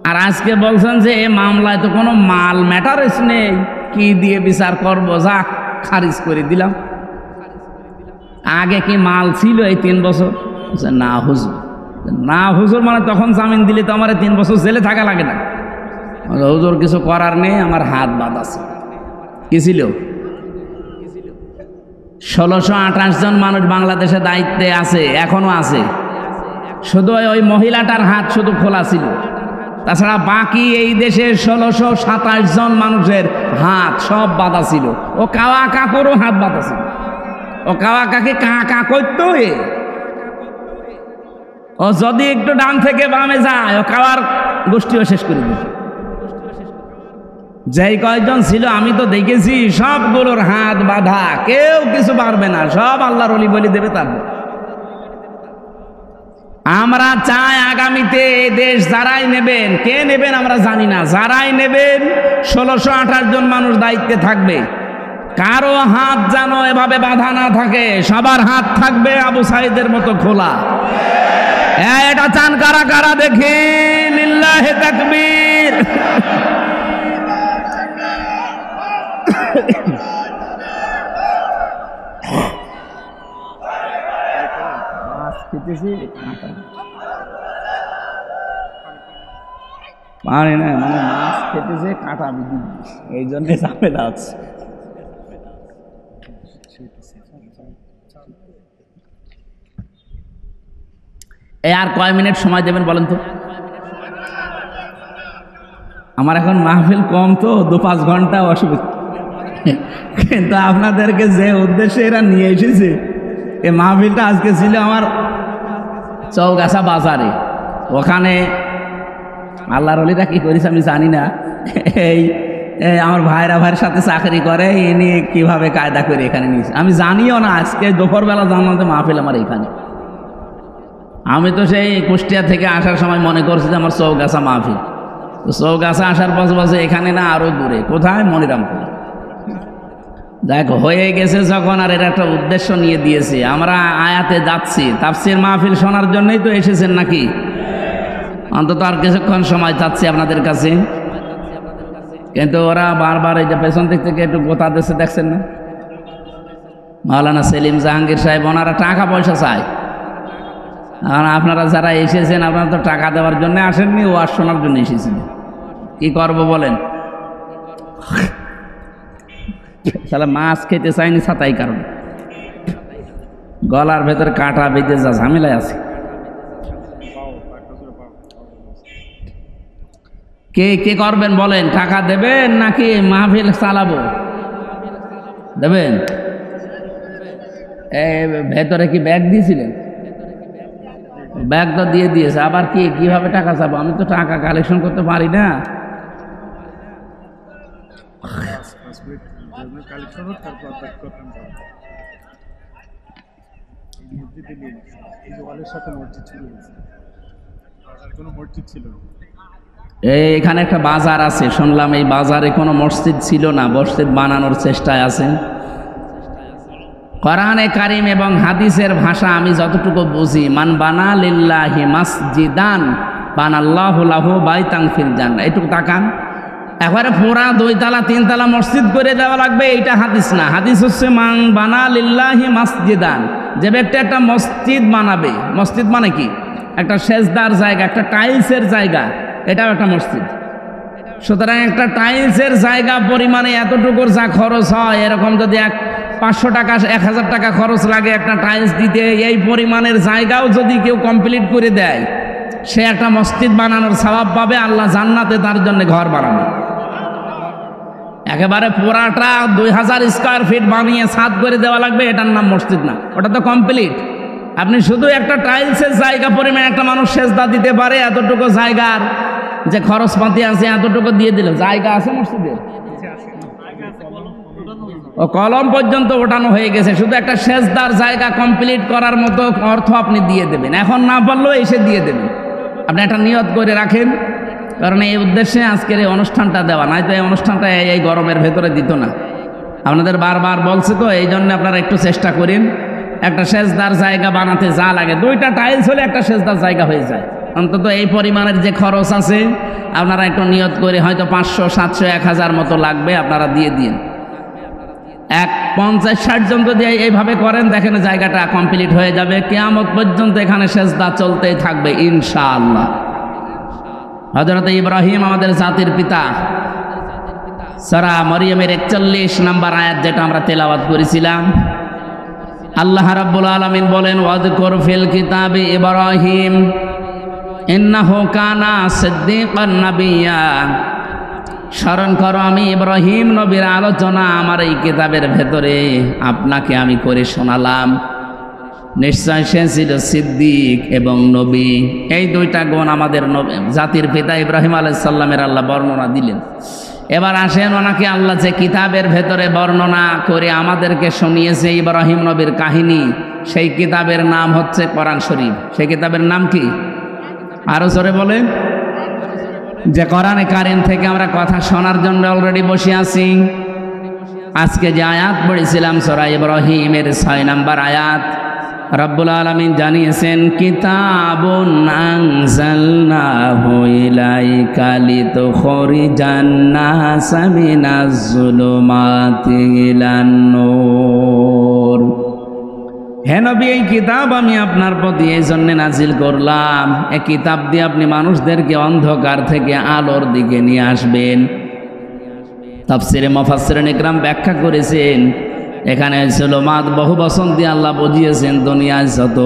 আর আজকে বলছেন যে এই মামলায় তো কোনো মাল ম্যাটারেস নেই, কি দিয়ে বিচার করবো, যা খারিজ করে দিলাম। আগে কি মাল ছিল এই 3 বছর? না হুজুর। না হুজুর মানে তখন জামিন দিলে তো আমার 3 বছর জেলে থাকা লাগে না। হুজুর কিছু করার নেই, আমার হাত বাঁধা আছে। কি ছিল? 1628 জন মানুষ বাংলাদেশে দায়িত্বে আছে, এখনো আছে। শুধু ওই মহিলাটার হাত শুধু খোলা ছিল, তাছাড়া বাকি এই দেশের 1627 জন মানুষের হাত সব বাঁধা ছিল। ও কাওয়া কাকুরও হাত বাঁধা ছিল। ও কাওয়া কাকে কা করতো, ও যদি একটু ডান থেকে বামে যায় ও কাওয়ার গোষ্ঠীও শেষ করে দিত। যেই কয়েকজন ছিল আমি তো দেখেছি সবগুলোর হাত বাঁধা, কেউ কিছু পারবে না, সব আল্লাহর ওলি বলি দেবে। তারপর আমরা চাই আগামীতে এই দেশ যারাই নেবেন, কে নেবেন আমরা জানি না, যারাই নেবেন 1628 জন মানুষ দায়িত্বে থাকবে। কারো হাত যেন এভাবে বাঁধা না থাকে, সবার হাত থাকবে আবু সাইদের মতো খোলা। এটা চান কারা কারা দেখি? লিল্লাহে তাকবীর। পারে না, মানে মাছ খেতেছে কাঁটা বিধি, এই জন্য ঝামেলা আছে। এই আর কয় মিনিট সময় দেবেন বলেন তো? আমার এখন মাহফিল কম তো, 2-5 ঘন্টা অসুবিধা, কিন্তু আপনাদেরকে যে উদ্দেশ্যে এরা নিয়ে এসেছে, এই মাহফিলটা আজকে ছিল আমার চৌগাছা বাজারে। ওখানে আল্লাহর ওলিরা কি করেছে আমি জানি না, এই আমার ভাইয়ের সাথে চাকরি করে, ইনি কিভাবে কায়দা করে এখানে নিয়েছে আমি জানিও না। আজকে দুপুরবেলা জানলাম যে মাহফিল আমার এখানে। আমি তো সেই কুষ্টিয়া থেকে আসার সময় মনে করছি যে আমার চৌগাছা মাহফিল। তো চৌগাছা আসার পর বলছে এখানে না, আরো দূরে। কোথায়? মনিরামপুর। দেখ হয়ে গেছে যখন, আর এর একটা উদ্দেশ্য নিয়ে দিয়েছে। আমরা আয়াতে যাচ্ছি, তাফসীর মাহফিল শোনার জন্যই তো এসেছেন নাকি? অন্তত আর কিছুক্ষণ সময় চাচ্ছি আপনাদের কাছে। কিন্তু ওরা বারবার এই যে পেছন দিক থেকে একটু গোতা দিচ্ছে, দেখছেন না? মাওলানা সেলিম জাহাঙ্গীর সাহেব, ওনারা টাকা পয়সা চায়। আর আপনারা যারা এসেছেন, আপনারা তো টাকা দেওয়ার জন্য আসেননি, ওয়াজ শোনার জন্য এসেছিলেন। কি করব বলেন? তাহলে মাছ খেতে চাইনি ছাতাই কারণ গলার ভেতর কাঁটা বেঁধে যা ঝামেলায় আছে। কে কে করবেন বলেন? টাকা দেবেন নাকি মাহফিল চালাবো? দেবেন? ভেতরে কি ব্যাগ দিয়েছিলেন? ব্যাগ তো দিয়ে দিয়েছে, আবার কি কিভাবে টাকা চাবো? আমি তো টাকা কালেকশন করতে পারি না। এখানে একটা বাজার আছে, শুনলাম এই বাজারে কোনো মসজিদ ছিল না, মসজিদ বানানোর চেষ্টায় আছে। কোরআনে কারিম এবং হাদিসের ভাষা আমি যতটুকু বুঝি, মান বানা লিল্লাহি মাসজিদান বানাল্লাহু লাহু বাইতান ফিল জান্নাহ। এটুকু তাকান, একবারে পুরা 2 তলা 3 তলা মসজিদ করে দেওয়া লাগবে, এটা হাদিস না। হাদিস হচ্ছে মান বানা লিল্লাহি মাসজিদান, যে ব্যক্তি একটা মসজিদ বানাবে। মসজিদ মানে কি? একটা সেজদার জায়গা, একটা টাইলসের জায়গা, এটাও একটা মসজিদ। সুতরাং একটা টাইলসের জায়গা পরিমাণে এতটুকুর যা খরচ হয়, এরকম যদি 500 টাকা 1000 টাকা খরচ লাগে একটা টাইলস দিতে, এই পরিমাণের জায়গাও যদি কেউ কমপ্লিট করে দেয়, সে একটা মসজিদ বানানোর সওয়াব পাবে। আল্লাহ জান্নাতে তার জন্য ঘর বানাবে। একেবারে পুরাটা 2000 স্কয়ার ফিট বানিয়ে ছাদ করে দেওয়া লাগবে, এটার নাম মসজিদ না, ওটা তো কমপ্লিট। আপনি শুধু একটা টাইলসের জায়গা পরিমাণ একটা মানুষ সেজদা দিতে পারে, এতটুকু জায়গার যে খরচপাতি আছে এতটুকু দিয়ে দিল। জায়গা আছে মসজিদে, ও কলম পর্যন্ত ওঠানো হয়ে গেছে, শুধু একটা সেজদার জায়গা কমপ্লিট করার মতো অর্থ আপনি দিয়ে দেবেন। এখন না পারলেও এসে দিয়ে দেবেন। আপনি একটা নিয়ত করে রাখেন, কারণ এই উদ্দেশ্যে আজকের এই অনুষ্ঠানটা দেওয়া, নয়তো এই অনুষ্ঠানটা এই গরমের ভেতরে দিত না। আপনাদের বারবার বলছে তো, এই জন্য আপনারা একটু চেষ্টা করেন। একটা সেজদার জায়গা বানাতে যা লাগে, 2টা টাইলস হলে একটা সেজদার জায়গা হয়ে যায়। অন্তত এই পরিমাণের যে খরচ আছে, আপনারা একটু নিয়ত করে, হয়তো 500 700 1000 মতো লাগবে, আপনারা দিয়ে দিন। 50-60 জন যদি এইভাবে করেন, দেখেন জায়গাটা কমপ্লিট হয়ে যাবে। কিয়ামত পর্যন্ত এখানে সেজদা চলতেই থাকবে ইনশাআল্লাহ। হযরত ইব্রাহিম আমাদের জাতির পিতা, সূরা মরিয়মের 41 নম্বর আয়াত যেটা আমরা তেলাওয়াত করেছিলাম, আল্লাহ রাব্বুল আলামিন বলেন, ওয়াযকুর ফিল কিতাবি ইব্রাহিম ইন্নাহু কানা সিদ্দীকান নাবিয়্যা। স্মরণ করো, আমি ইব্রাহিম নবীর আলোচনা আমার এই কিতাবের ভেতরে আপনাকে আমি করে শোনালাম। নিশ্চয় সে ছিল সিদ্দিক এবং নবী। এই 2টা গুণ আমাদের জাতির পিতা ইব্রাহিম আলাইহিস সালামের আল্লাহ বর্ণনা দিলেন। এবার আসেন, ওনাকে আল্লাহ যে কিতাবের ভেতরে বর্ণনা করে আমাদেরকে শুনিয়েছে ইব্রাহিম নবীর কাহিনী, সেই কিতাবের নাম হচ্ছে কোরআন শরীফ। সেই কিতাবের নাম কি? আরো জোরে বলেন। যে কোরআনে কারিম থেকে আমরা কথা শোনার জন্য অলরেডি বসে আছি। আজকে যে আয়াত পড়েছিলাম সূরা ইব্রাহিমের 6 নম্বর আয়াত, রব্বুল আলামিন জানিয়েছেন, কিতাবুন আনজালনাহু ইলাইকা লিতুখরিজান নাসা মিনাজ যুলুমাতি ইলান নূর। হে নবী, এই কিতাব আমি আপনার প্রতি এই জন্য নাজিল করলাম, এই কিতাব দিয়ে আপনি মানুষদেরকে অন্ধকার থেকে আলোর দিকে নিয়ে আসবেন। তাফসিরে মুফাসসিরিন ইকরাম ব্যাখ্যা করেছেন, এখানে যুলুমাত বহু বচন দিয়ে আল্লাহ বুঝিয়েছেন, দুনিয়ায় যত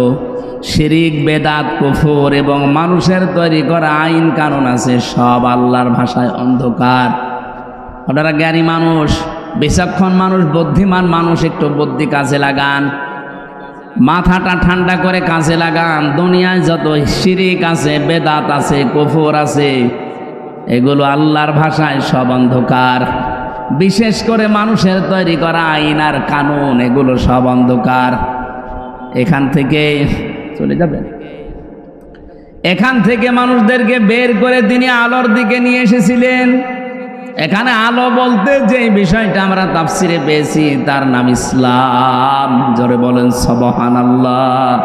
শিরিক, বেদাত, কুফর এবং মানুষের তৈরি করা আইন কানুন আছে, সব আল্লাহর ভাষায় অন্ধকার। আপনারা জ্ঞানী মানুষ, বিচক্ষণ মানুষ, বুদ্ধিমান মানুষ, একটু বুদ্ধি কাজে লাগান, মাথাটা ঠান্ডা করে কাজে লাগান। দুনিয়ায় যত শিরিক আছে, বেদাত আছে, কুফর আছে, এগুলো আল্লাহর ভাষায় সব অন্ধকার। বিশেষ করে মানুষের তৈরি করা আইন আর কানুন, এগুলো সব অন্ধকার। এখান থেকে চলে যাবেন, এখান থেকে মানুষদেরকে বের করে তিনি আলোর দিকে নিয়ে এসেছিলেন। এখানে আলো বলতে যে বিষয়টা আমরা তাফসিরে পেয়েছি তার নাম ইসলাম। জোরে বলেন সুবহানাল্লাহ।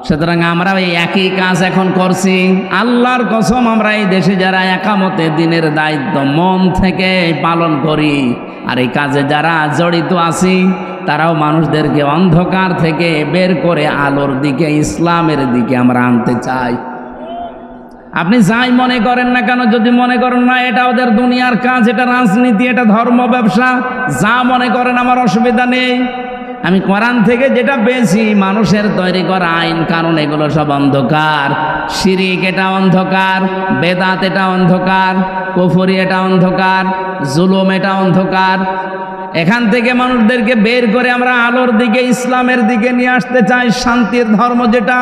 সুতরাং আমরা এই একই কাজ এখন করছি। আল্লাহর কসম, আমরা এই দেশে যারা একামতে দিনের দায়িত্ব মন থেকে পালন করি আর এই কাজে যারা জড়িত আছি, তারাও মানুষদেরকে অন্ধকার থেকে বের করে আলোর দিকে, ইসলামের দিকে আমরা আনতে চাই। আপনি যাই মনে করেন না কেন, যদি মনে করেন না এটা ওদের দুনিয়ার কাজ, এটা রাজনীতি, এটা ধর্ম, ব্যবসা, যা মনে করেন, আমার অসুবিধা নেই। আমি কোরআন থেকে যেটা পেয়েছি, মানুষের তৈরি করা আইন কানুন এগুলো সব অন্ধকার। শিরিক এটা অন্ধকার, বেদাত এটা অন্ধকার, কুফরি এটা অন্ধকার, জুলুম এটা অন্ধকার। এখান থেকে মানুষদেরকে বের করে আমরা আলোর দিকে, ইসলামের দিকে নিয়ে আসতে চাই, শান্তির ধর্ম যেটা।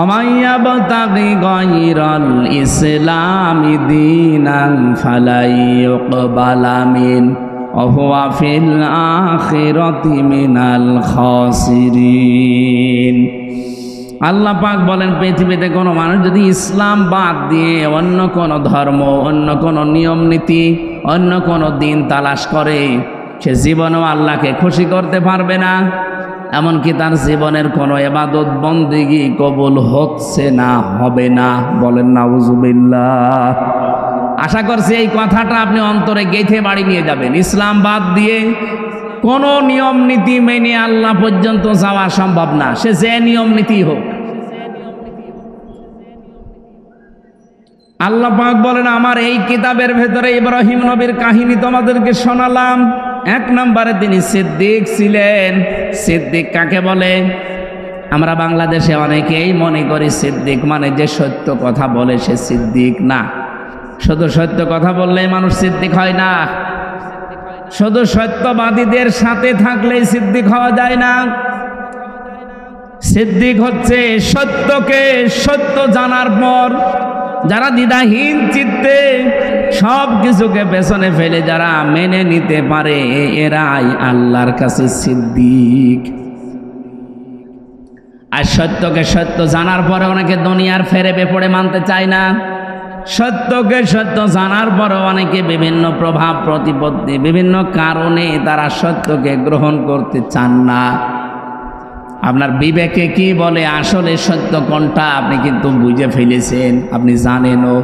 অমাইয়াবতাগি গায়রাল ইসলামি দীনান ফালাই ইউকবালা মিন ওয়া ফিল আখিরাতি মিনাল খাসিরিন। আল্লাহ পাক বলেন, পৃথিবীতে কোনো মানুষ যদি ইসলাম বাদ দিয়ে অন্য কোনো ধর্ম, অন্য কোনো নিয়ম নীতি, অন্য কোনো দিন তালাশ করে, সে জীবনেও আল্লাহকে খুশি করতে পারবে না। এমনকি তার জীবনের কোনো ইবাদত বন্দেগী কবুল হচ্ছে না, হবে না। বলেন নাউজুবিল্লাহ। আশা করছি এই কথাটা আপনি অন্তরে গেঁথে বাড়ি নিয়ে যাবেন। ইসলাম বাদ দিয়ে কোনো নিয়ম নীতি মেনে আল্লাহ পর্যন্ত যাওয়া সম্ভব না, সে যে নিয়ম নীতি হোক। আল্লাহ পাক বলেন, আমার এই কিতাবের ভেতরে ইব্রাহিম নবীর কাহিনী তোমাদেরকে শোনালাম। এক নম্বরে তিনি সিদ্দিক ছিলেন। সিদ্দিক কাকে বলে? আমরা বাংলাদেশে অনেকেই মনে করি সিদ্দিক মানে যে সত্য কথা বলে সে সিদ্দিক। না, শুধু সত্য কথা বললেই মানুষ সিদ্দিক হয় না। শুধু সত্যবাদীদের সাথে থাকলেই সিদ্দিক হওয়া যায় না। সিদ্দিক হচ্ছে সত্যকে সত্য জানার পর যারা দ্বিধাহীন চিত্তে সব কিছুকে পেছনে ফেলে যারা মেনে নিতে পারে, এরাই আল্লাহর কাছে সিদ্দিক। আর সত্যকে সত্য জানার পরে অনেকে দুনিয়ার ফেরে বেপড়ে মানতে চায় না। সত্যকে সত্য জানার পরে অনেকে বিভিন্ন প্রভাব প্রতিপত্তি, বিভিন্ন কারণে তারা সত্যকে গ্রহণ করতে চান না। আপনার বিবেকে কি বলে আসলে সত্য কোনটা আপনি কিন্তু বুঝে ফেলেছেন, আপনি জানেনও।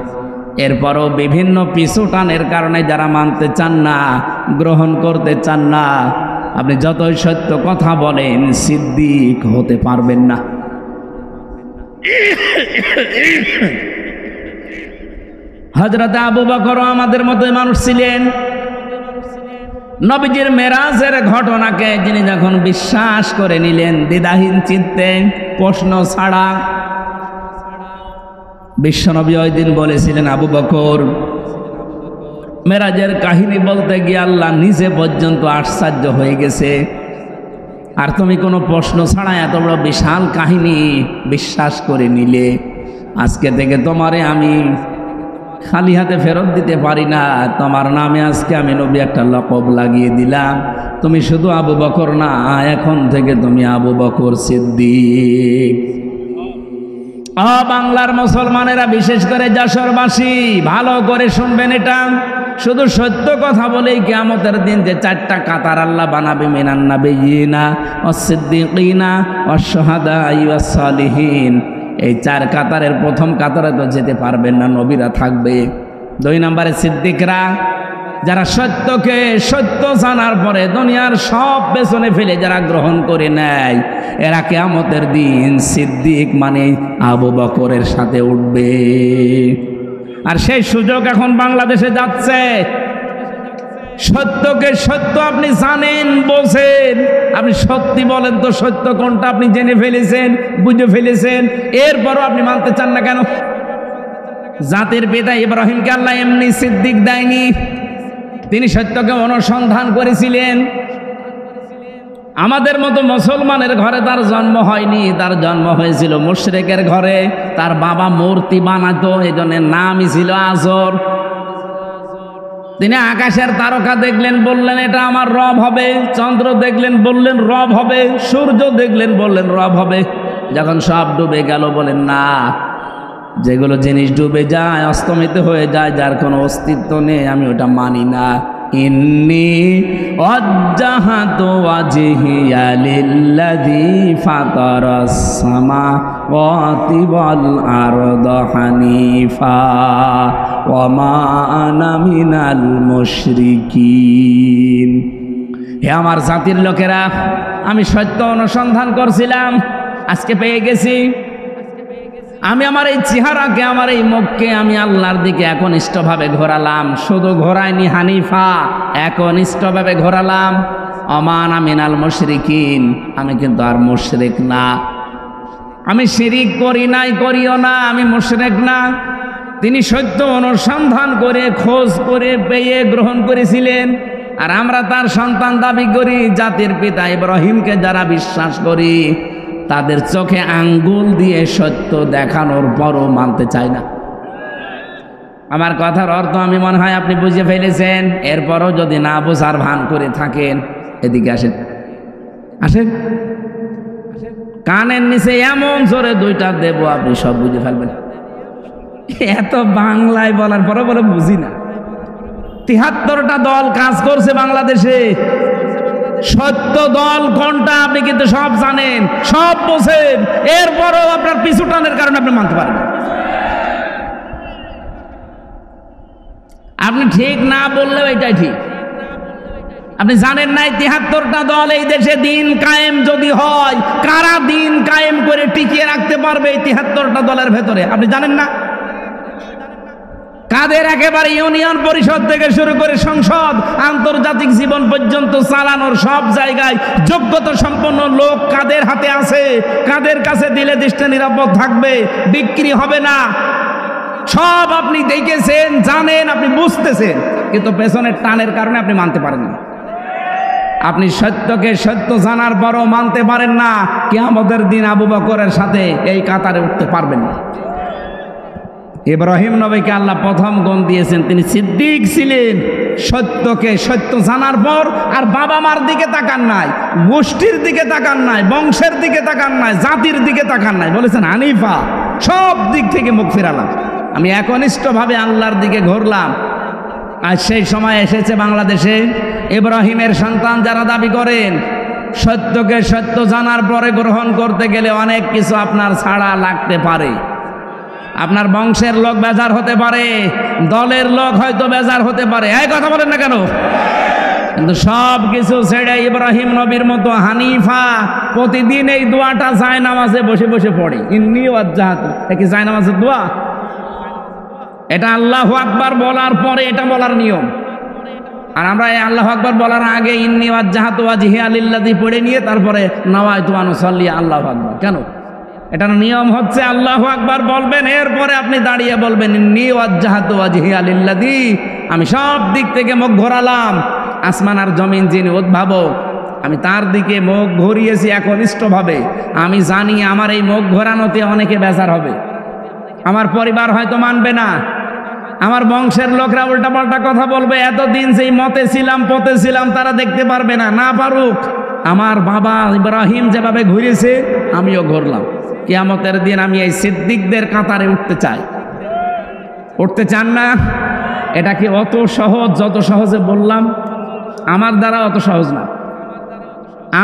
এরপরও বিভিন্ন পিছুটানের কারণে যারা মানতে চান না, গ্রহণ করতে চান না, আপনি যতই সত্য কথা বলেন সিদ্দিক হতে পারবেন না। হযরত আবু বকরও আমাদের মতো মানুষ ছিলেন। নবীজির মেরাজের ঘটনাকে যিনি যখন বিশ্বাস করে নিলেন দ্বিধাহীন চিত্তে, প্রশ্ন ছাড়া, বিশ্বনবী ওই দিন বলেছিলেন, আবু বকর, মেরাজের কাহিনী বলতে গিয়ে আল্লাহ নিজে পর্যন্ত আশ্চর্য হয়ে গেছে, আর তুমি কোনো প্রশ্ন ছাড়া এত বড় বিশাল কাহিনী বিশ্বাস করে নিলে। আজকে থেকে তোমারে আমি খালি হাতে ফেরত দিতে পারি না। তোমার নামে আজকে আমি নবী একটা লকব লাগিয়ে দিলাম। তুমি শুধু আবু বকর না, এখন থেকে তুমি আবু বকর সিদ্দিক। বাংলার মুসলমানেরা, বিশেষ করে যশোরবাসী, ভালো করে শুনবেন এটা। শুধু সত্য কথা বলেই কিয়ামতের দিন যে চারটা কাতার আল্লাহ বানাবে, মিনান নাবিয়িনা ওয়াস সিদ্দিকিনা ওয়াস শুহাদাই ওয়াস সালিহিন, এই চার কাতারের প্রথম কাতারে তো যেতে পারবেন না, নবীরা থাকবে। দুই নম্বরে সিদ্দিকরা, যারা সত্যকে সত্য জানার পরে দুনিয়ার সব পেছনে ফেলে যারা গ্রহণ করে নেয়, এরা কিয়ামতের দিন সিদ্দিক মানে আবু বকরের সাথে উঠবে। আর সেই সুযোগ এখন বাংলাদেশে যাচ্ছে। সত্যকে সত্য আপনি জানেন, বোঝেন, আপনি সত্যি বলেন তো সত্য কোনটা আপনি জেনে ফেলেছেন, বুঝে ফেলেছেন, এরপরও আপনি মানতে চান না কেন? জাতির পিতা ইব্রাহিমকে আল্লাহ এমনি সিদ্দিক দেয়নি, তিনি সত্যকে অনুসন্ধান করেছিলেন। আমাদের মতো মুসলমানের ঘরে তার জন্ম হয়নি, তার জন্ম হয়েছিল মুশরিকের ঘরে। তার বাবা মূর্তি বানাতো, এই জন্য নামই ছিল আজর। তিনি আকাশের তারকা দেখলেন, বললেন এটা আমার রব হবে। চন্দ্র দেখলেন, বললেন রব হবে। সূর্য দেখলেন, বললেন রব হবে। যখন সব ডুবে গেল, বলেন না, যেগুলো জিনিস ডুবে যায়, অস্তমিত হয়ে যায়, যার কোনো অস্তিত্ব নেই, আমি ওটা মানি না। ইন্নী ওয়াজ্জাহাতু ওয়াজহিয়া লিল্লাযী ফাতারাস সামাওয়াতি ওয়াল আরদা হানিফা ওয়া মা আনা মিনাল মুশরিকিন। হে আমার জাতির লোকেরা, আমি সত্য অনুসন্ধান করছিলাম, আজকে পেয়ে গেছি। আমি আমার এই চেহারাকে, আমার এই মুখকে আমি আল্লাহর দিকে একনিষ্ঠভাবে ঘোরালাম। শুধু ঘোরাইনি হানিফা, একনিষ্ঠভাবে ঘোরালাম। অমানা মিনাল মুশরিকিন, আমি কিন্তু আর মুশরিক না। আমি শিরিক করি নাই, করিও না, আমি মুশরিক না। তিনি সত্য অনুসন্ধান করে, খোঁজ করে পেয়ে গ্রহণ করেছিলেন। আর আমরা তার সন্তান দাবি করি। জাতির পিতা ইব্রাহিমকে যারা বিশ্বাস করি, তাদের চোখে আঙ্গুল দিয়ে সত্য দেখানোর পরও মানতে চায় না। আমার কথার অর্থ আমি মনে হয় আপনি বুঝে ফেলেছেন। এরপরও যদি না বোঝার ভান করে থাকেন, এদিকে আসেন, আসেন, কানের নিচে এমন জোরে দুইটা দেব, আপনি সব বুঝে ফেলবেন। এত বাংলায় বলার পরও বলে বুঝি না। ৭৩টা দল কাজ করছে বাংলাদেশে। সত্য দল কোনটা আপনি কিন্তু সব জানেন, সব বোঝেন। এরপরও আপনার পিছু টানের কারণে আপনি মানতে পারেন। আপনি ঠিক না বললেও এটাই ঠিক। আপনি জানেন নাই ৭৩টা দল এই দেশে দিন কায়েম যদি হয়, কারা দিন কায়েম করে টিকিয়ে রাখতে পারবে এই ৭৩টা দলের ভেতরে? আপনি জানেন না? কাদের একেবারে ইউনিয়ন পরিষদ থেকে শুরু করে সংসদ, আন্তর্জাতিক জীবন পর্যন্ত চালানোর সব জায়গায় যোগ্যতা সম্পন্ন লোক কাদের হাতে আছে, কাদের কাছে দিলে দেশটা নিরাপদ থাকবে, বিক্রি হবে না, সব আপনি দেখেছেন, জানেন, আপনি বুঝতেছেন। কিন্তু পেছনের টানের কারণে আপনি মানতে পারেন না। আপনি সত্যকে সত্য জানার পরও মানতে পারেন না। কিয়ামতের দিন আবু বকরের সাথে এই কাতারে উঠতে পারবেন না। ইব্রাহিম নবীকে আল্লাহ প্রথম গুণ দিয়েছেন, তিনি সিদ্দিক ছিলেন। সত্যকে সত্য জানার পর আর বাবা মার দিকে তাকান নাই, গোষ্ঠীর দিকে তাকান নাই, বংশের দিকে তাকান নাই, জাতির দিকে তাকান নাই। বলেছেন হানিফা, সব দিক থেকে মুখ ফেরালাম, আমি একনিষ্ঠভাবে আল্লাহর দিকে ঘুরলাম। আর সেই সময় এসেছে বাংলাদেশে ইব্রাহিমের সন্তান যারা দাবি করেন, সত্যকে সত্য জানার পরে গ্রহণ করতে গেলে অনেক কিছু আপনার ছাড়া লাগতে পারে। আপনার বংশের লোক বেজার হতে পারে, দলের লোক হয়তো বেজার হতে পারে। এই কথা বলেন না কেন? কিন্তু সব কিছু ছেড়ে ইব্রাহিম নবীর মতো হানিফা প্রতিদিন এই দোয়াটা জায়নামাজে বসে বসে পড়ে। ইন্নী ওয়াজ্জাহাতু, কি জায়নামাজের দোয়া? এটা আল্লাহু আকবার বলার পরে এটা বলার নিয়ম। আর আমরা এই আল্লাহু আকবার বলার আগে ইন্নী ওয়াজ্জাহাতু ওয়াজহিয়া লিল্লাযী পড়ে নিয়ে তারপরে নাওয়াইতু আন উসাল্লি আল্লাহু আকবার। কেন? এটার নিয়ম হচ্ছে আল্লাহু আকবার বলবেন, এরপরে আপনি দাঁড়িয়ে বলবেন ইন্নী ওয়াজ্জাহাতু ওয়াজহিয়া লিল্লাযী, আমি সব দিক থেকে মুখ ঘোরালাম। আসমান আর জমিন যিনি উদ্ভাবক, আমি তার দিকে মুখ ঘুরিয়েছি একনিষ্ঠভাবে। আমি জানি আমার এই মুখ ঘোরানোতে অনেকে বেজার হবে, আমার পরিবার হয়তো মানবে না, আমার বংশের লোকরা উল্টাপাল্টা কথা বলবে। এতদিন যেই মতে ছিলাম, পথে ছিলাম, তারা দেখতে পারবে না, না পারুক। আমার বাবা ইব্রাহিম যেভাবে ঘুরেছে আমিও ঘুরলাম। কিয়ামতের দিন আমি এই সিদ্দিকদের কাতারে উঠতে চাই। উঠতে চান না? এটা কি অত সহজ যত সহজে বললাম? আমার দ্বারা অত সহজ না,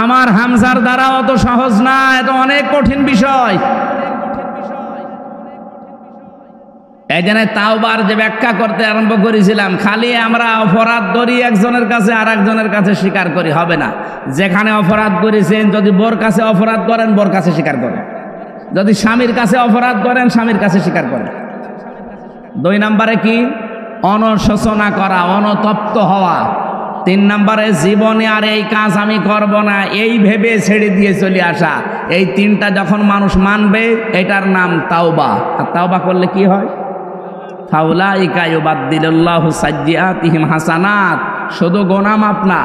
আমার হামজার দ্বারা অত সহজ না, এটা অনেক কঠিন বিষয়। এই জন্য তাওবার যে ব্যাখ্যা করতে আরম্ভ করেছিলাম, খালি আমরা অপরাধ ধরি একজনের কাছে আর একজনের কাছে স্বীকার করি, হবে না। যেখানে অপরাধ করেছেন, যদি বোর কাছে অপরাধ করেন, বোর কাছে স্বীকার করেন। যদি স্বামীর কাছে অপরাধ করেন, স্বামীর কাছে স্বীকার করেন। 2 নম্বরে কি? অনশোচনা করা, অনতপ্ত হওয়া। 3 নম্বরে জীবনে আর এই কাজ আমি করব না, এই ভেবে ছেড়ে দিয়ে চলে আসা। এই 3টা যখন মানুষ মানবে, এটার নাম তাওবা। আর তাওবা করলে কি হয়? ফাউলাইকা ইউবাদদিলুল্লাহু সাইয়্যাতিহিম হাসানাত। শুধু গুনাহ মাফ না,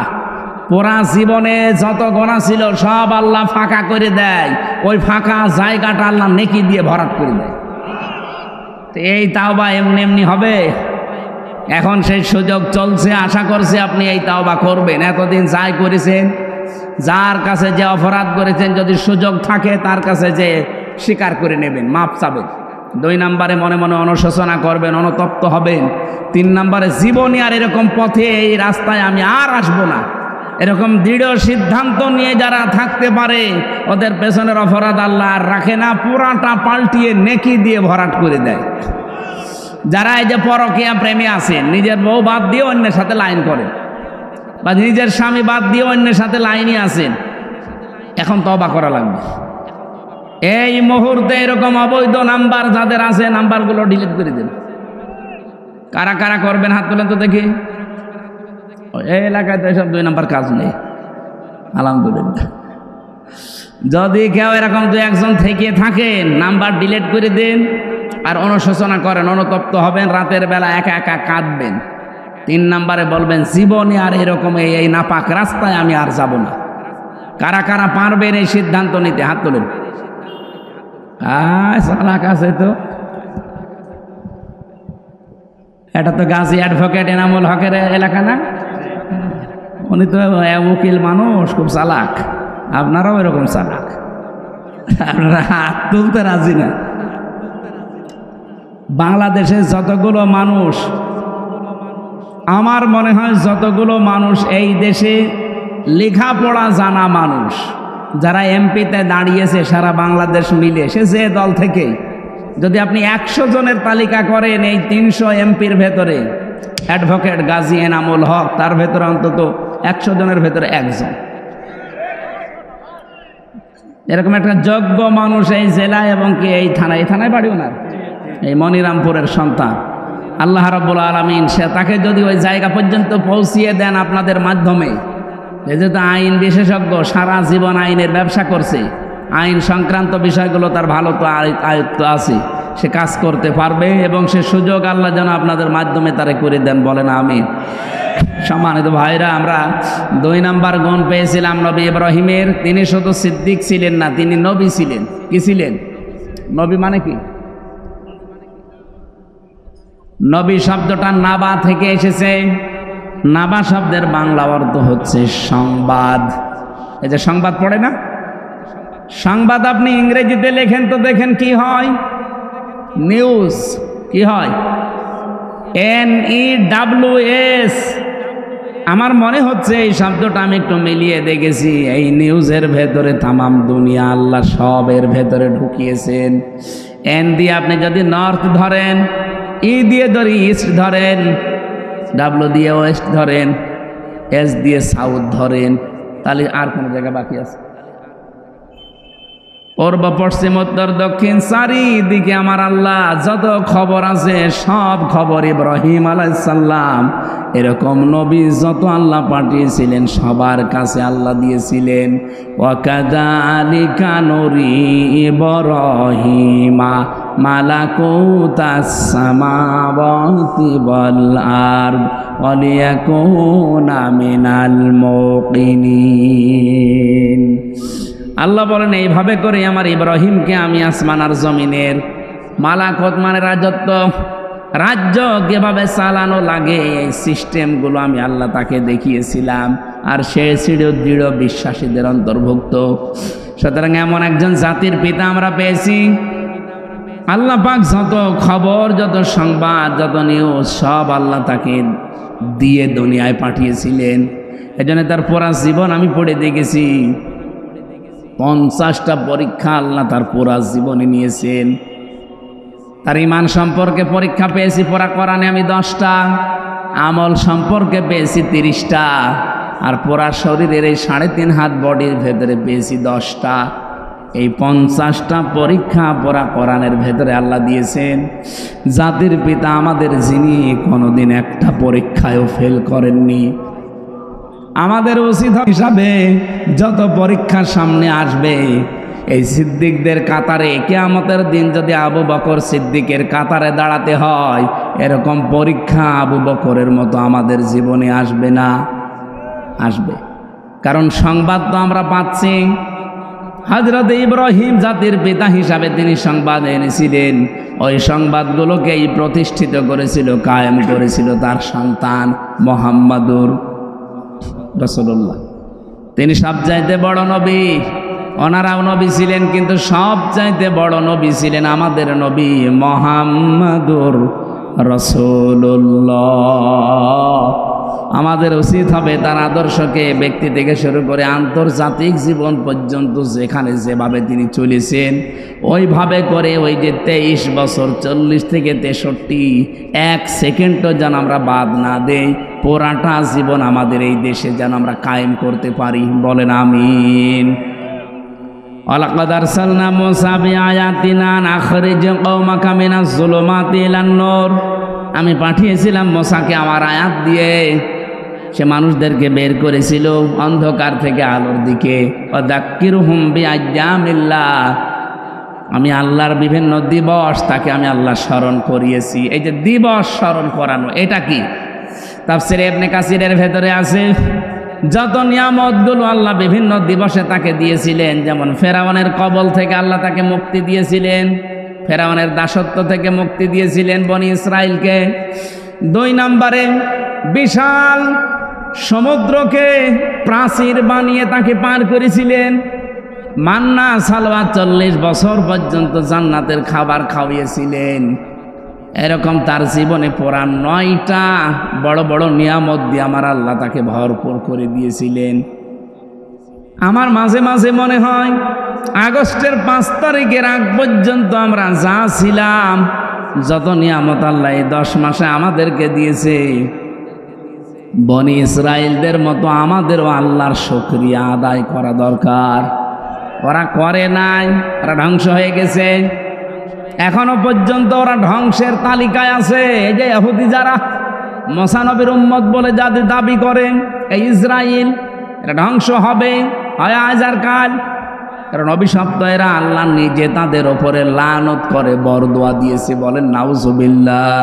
পুরা জীবনে যত গোনা ছিল সব আল্লাহ ফাঁকা করে দেয়, ওই ফাঁকা জায়গাটা আল্লাহ নেকি দিয়ে ভরাট করে দেয়। তো এই তাওবা এমনি এমনি হবে? এখন সেই সুযোগ চলছে, আশা করছি আপনি এই তাওবা করবেন। এতদিন যাই করেছেন, যার কাছে যে অপরাধ করেছেন, যদি সুযোগ থাকে তার কাছে যে স্বীকার করে নেবেন, মাপ চাবেন। 2 নম্বরে মনে মনে অনুশোচনা করবেন, অনুতপ্ত হবেন। 3 নম্বরে জীবনে আর এরকম পথে এই রাস্তায় আমি আর আসবো না, এরকম দৃঢ় সিদ্ধান্ত নিয়ে যারা থাকতে পারে ওদের পেছনের অপরাধ আল্লাহ আর রাখে না, পুরাটা পাল্টিয়ে নেকি দিয়ে ভরাট করে দেয়। যারা এই যে পরকীয়া প্রেমী আছেন, নিজের বউ বাদ দিয়ে অন্যের সাথে লাইন করেন, বা নিজের স্বামী বাদ দিয়ে অন্যের সাথে লাইনই আছেন, এখন তওবা করা লাগবে। এই মুহূর্তে এরকম অবৈধ নাম্বার যাদের আছে, নাম্বারগুলো ডিলিট করে দেন। কারা কারা করবেন হাত তোলেন তো দেখি। এই এলাকায় তো এসব 2 নাম্বার কাজ নেই, আলহামদুলিল্লাহ। যদি কেউ এরকম 2-1 জন থেকে থাকেন, নাম্বার ডিলিট করে দেন আর অনুশোচনা করেন, অনুতপ্ত হবেন, রাতের বেলা একা একা কাঁদবেন। 3 নম্বরে বলবেন জীবনে আর এরকম এই নাপাক রাস্তায় আমি আর যাব না। কারা কারা পারবেন এই সিদ্ধান্ত নিতে হাত তোলেন। চালাক আছে তো, এটা তো গাজী অ্যাডভোকেট এনামুল হকের এলাকা না? উনি তো উকিল মানুষ, খুব চালাক। আপনারাও এরকম চালাক, আপনারা হাত তুলতে রাজি না। বাংলাদেশে যতগুলো মানুষ, আমার মনে হয় যতগুলো মানুষ এই দেশে লেখাপড়া জানা মানুষ, যারা এমপিতে দাঁড়িয়েছে সারা বাংলাদেশ মিলে, সে যে দল থেকে, যদি আপনি 100 জনের তালিকা করেন, এই 300 এমপির ভেতরে অ্যাডভোকেট গাজী এনামুল হক, তার ভেতরে অন্তত 100 জনের ভেতরে 1 জন এরকম একটা যোগ্য মানুষ এই জেলায় এবং কি এই থানায় বাড়িও না, এই মনিরামপুরের সন্তান। আল্লাহ রাব্বুল আলামিন সে তাকে যদি ওই জায়গা পর্যন্ত পৌঁছিয়ে দেন আপনাদের মাধ্যমে, যেহেতু আইন বিশেষজ্ঞ, সারা জীবন আইনের ব্যবসা করছে, আইন সংক্রান্ত বিষয়গুলো তার ভালো তো আয়ত্ত আছে, সে কাজ করতে পারবে এবং সে সুযোগ আল্লাহ যেন আপনাদের মাধ্যমে তারে করে দেন, বলেন আমিন। সম্মানিত ভাইরা, আমরা 2 নাম্বার গুণ পেয়েছিলাম নবী ইব্রাহিমের। তিনি শুধু সিদ্দিক ছিলেন না, তিনি নবী ছিলেন। কি ছিলেন? নবী মানে কি? নবী শব্দটা নাবা থেকে এসেছে। নাবা শব্দের বাংলা অর্থ হচ্ছে সংবাদ। এই যে সংবাদ পড়ে না, সংবাদ আপনি ইংরেজিতে লেখেন তো দেখেন কি হয়, নিউজ। কি হয়? NEWS। আমার মনে হচ্ছে এই শব্দটা আমি একটু মিলিয়ে দেখেছি, এই নিউজের ভেতরে তামাম দুনিয়া আল্লাহ সবের ভেতরে ঢুকিয়েছেন। এন দিয়ে আপনি যদি নর্থ ধরেন, ই দিয়ে ধরি ইস্ট ধরেন, ডাব্লু দিয়ে ওয়েস্ট ধরেন, এস দিয়ে সাউথ ধরেন, তাহলে আর কোনো জায়গা বাকি আছে? পূর্ব পশ্চিম উত্তর দক্ষিণ চারিদিকে আমার আল্লাহ যত খবর আছে সব খবর ইব্রাহিম আলাইহিস সালাম এরকম নবী যত আল্লাহ পাঠিয়েছিলেন সবার কাছে আল্লাহ দিয়েছিলেন। ওয়াকাযালিকা নুরি ইব্রাহিমা মালাকুতাস সামাওয়াতি ওয়াল আরদ ওয়ালিয়াকুনা মিনাল মুকিনিন। আল্লাহ বলেন এইভাবে করে আমার ইব্রাহিমকে আমি আসমান আর জমিনের মালাকত মানে রাজত্ব, রাজ্য কিভাবে চালানো লাগে এই সিস্টেমগুলো আমি আল্লাহ তাকে দেখিয়েছিলাম, আর সে ছিল দৃঢ় বিশ্বাসীদের অন্তর্ভুক্ত। সুতরাং এমন একজন জাতির পিতা আমরা পেয়েছি। আল্লাহ পাক যত খবর, যত সংবাদ, যত নিউজ সব আল্লাহ তাকে দিয়ে দুনিয়ায় পাঠিয়েছিলেন। এজন্য তার পুরা জীবন আমি পড়ে দেখেছি, 50টা পরীক্ষা আল্লাহ তার পুরা জীবনে নিয়েছেন। তার ঈমান সম্পর্কে পরীক্ষা পেয়েছি পুরা কোরআনে আমি 10টা, আমল সম্পর্কে পেয়েছি 30টা, আর পুরা শরীরের এই 3.5 হাত বডির ভেতরে পেয়েছি 10টা। এই 50টা পরীক্ষা পুরা কোরআনের ভেতরে আল্লাহ দিয়েছেন। জাতির পিতা আমাদের যিনি কোনোদিন একটা পরীক্ষায়ও ফেল করেননি। আমাদের উচিত হিসাবে যত পরীক্ষা সামনে আসবে এই সিদ্দিকদের কাতারে, কিয়ামতের দিন যদি আবু বকর সিদ্দিকের কাতারে দাঁড়াতে হয়, এরকম পরীক্ষা আবু বকরের মতো আমাদের জীবনে আসবে না? আসবে। কারণ সংবাদ তো আমরা পাচ্ছি। হযরত ইব্রাহিম জাতির পিতা হিসাবে তিনি সংবাদ এনেছিলেন, ওই সংবাদগুলোকেই প্রতিষ্ঠিত করেছিল, কায়েম করেছিল তার সন্তান মুহাম্মাদুর রাসূলুল্লাহ। তিনি সবচাইতে বড় নবী। ওনারাও নবী ছিলেন, কিন্তু সবচাইতে বড় নবী ছিলেন আমাদের নবী মুহাম্মাদুর রাসূলুল্লাহ। আমাদের উচিত হবে তার আদর্শকে ব্যক্তি থেকে শুরু করে আন্তর্জাতিক জীবন পর্যন্ত যেখানে যেভাবে তিনি চলেছেন ওইভাবে করে ওই যে 23 বছর 40 থেকে 63 এক সেকেন্ডও যেন আমরা বাদ না দেই, পুরাটা জীবন আমাদের এই দেশে যেন আমরা কায়েম করতে পারি। বলেন আমিন। ওয়ালাকাদ আরসালনা মূসা বিআয়াতিনা নাখরিজ কওমাকা মিনাজ যুলুমাতি ইলান নূর। আমি পাঠিয়েছিলাম মূসাকে আমার আয়াত দিয়ে, সে মানুষদেরকে বের করেছিল অন্ধকার থেকে আলোর দিকে। ওয়াযাক্কিরুহুম বিআইয়ামিল্লাহ, আমি আল্লাহর বিভিন্ন দিবস তাকে আমি আল্লাহ স্মরণ করিয়েছি। এই যে দিবস স্মরণ করানো, এটা কি? তাফসীরে ইবনে কাসিরের ভেতরে আছে যত নিয়ামতগুলো আল্লাহ বিভিন্ন দিবসে তাকে দিয়েছিলেন, যেমন ফেরাউনের কবল থেকে আল্লাহ তাকে মুক্তি দিয়েছিলেন, ফেরাউনের দাসত্ব থেকে মুক্তি দিয়েছিলেন বনি ইসরাইলকে। 2 নম্বরে বিশাল সমুদ্রকে প্রাচীর বানিয়ে তাকে পার করেছিলেন। মান্না সালওয়া 40 বছর পর্যন্ত জান্নাতের খাবার খাওয়িয়েছিলেন। এরকম তার জীবনে পুরা 9টা বড় বড় নিয়ামত দিয়ে আমার আল্লাহ তাকে ভরপুর করে দিয়েছিলেন। আমার মাঝে মাঝে মনে হয় আগস্টের 5 তারিখের আগ পর্যন্ত আমরা যা ছিলাম, যত নিয়ামত আল্লাহ এই 10 মাসে আমাদেরকে দিয়েছে, বনি ইসরাইলদের মতো আমাদেরও আল্লাহর শুকরিয়া আদায় করা দরকার। ওরা করে নাই, ওরা ধ্বংস হয়ে গেছে। এখনো পর্যন্ত ওরা ধ্বংসের তালিকায় আছে। এই যে ইহুদি যারা মুসা নবীর উম্মত বলে যাদের দাবি করেন, এই ইসরাইল, এরা ধ্বংস হবে হয় আজ আর কাল। কারণ অভিশপ্ত এরা আল্লাহ নিজে তাদের ওপরে লানত করে বরদোয়া দিয়েছে। বলেন নাউজুবিল্লাহ।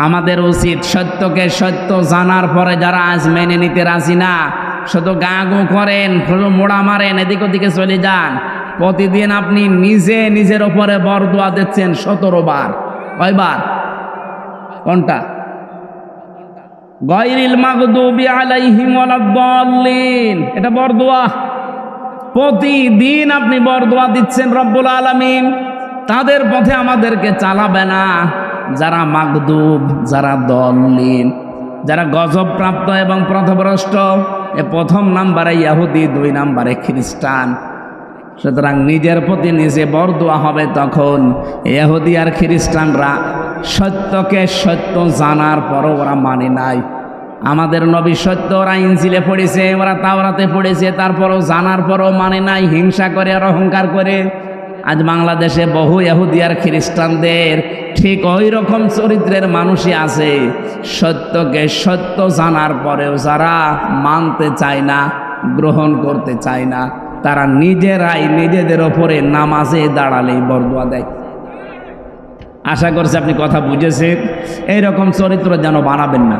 আমাদের উচিত সত্যকে সত্য জানার পরে যারা আজ মেনে নিতে রাজি না, শুধু গা গু করেন, শুধু মোড়া মারেন, এদিক ওদিকে চলে যান, প্রতিদিন আপনি নিজে নিজের ওপরে বরদোয়া দিচ্ছেন 17 বার। কয়বার? কোনটা? গায়রিল মাগদুবি আলাইহিম ওয়ালাদ-দাল্লিন, এটা বরদোয়া। প্রতিদিন আপনি বরদোয়া দিচ্ছেন রব্বুল আলামিন। তাদের পথে আমাদেরকে চালাবে না যারা মাগদুব, যারা দল্লিন, যারা গজব প্রাপ্ত এবং পথভ্রষ্ট। এ 1 নম্বরে ইহুদি, 2 নম্বরে খ্রিস্টান। সুতরাং নিজের প্রতি নিজে বরদোয়া হবে তখন। ইহুদি আর খ্রিস্টানরা সত্যকে সত্য জানার পরও ওরা মানে নাই। আমাদের নবী সত্য, ওরা ইনজিলে পড়েছে, ওরা তাওরাতে পড়েছে, তারপরও জানার পরও মানে নাই, হিংসা করে আর অহংকার করে। আজ বাংলাদেশে বহু ইহুদি আর খ্রিস্টানদের ঠিক ওই রকম চরিত্রের মানুষই আছে। সত্যকে সত্য জানার পরেও যারা মানতে চায় না, গ্রহণ করতে চায় না, তারা নিজেরাই নিজেদের ওপরে নামাজে দাঁড়ালেই বরদোয়া দেয়। আশা করছি আপনি কথা বুঝেছেন। এইরকম চরিত্র যেন বানাবেন না।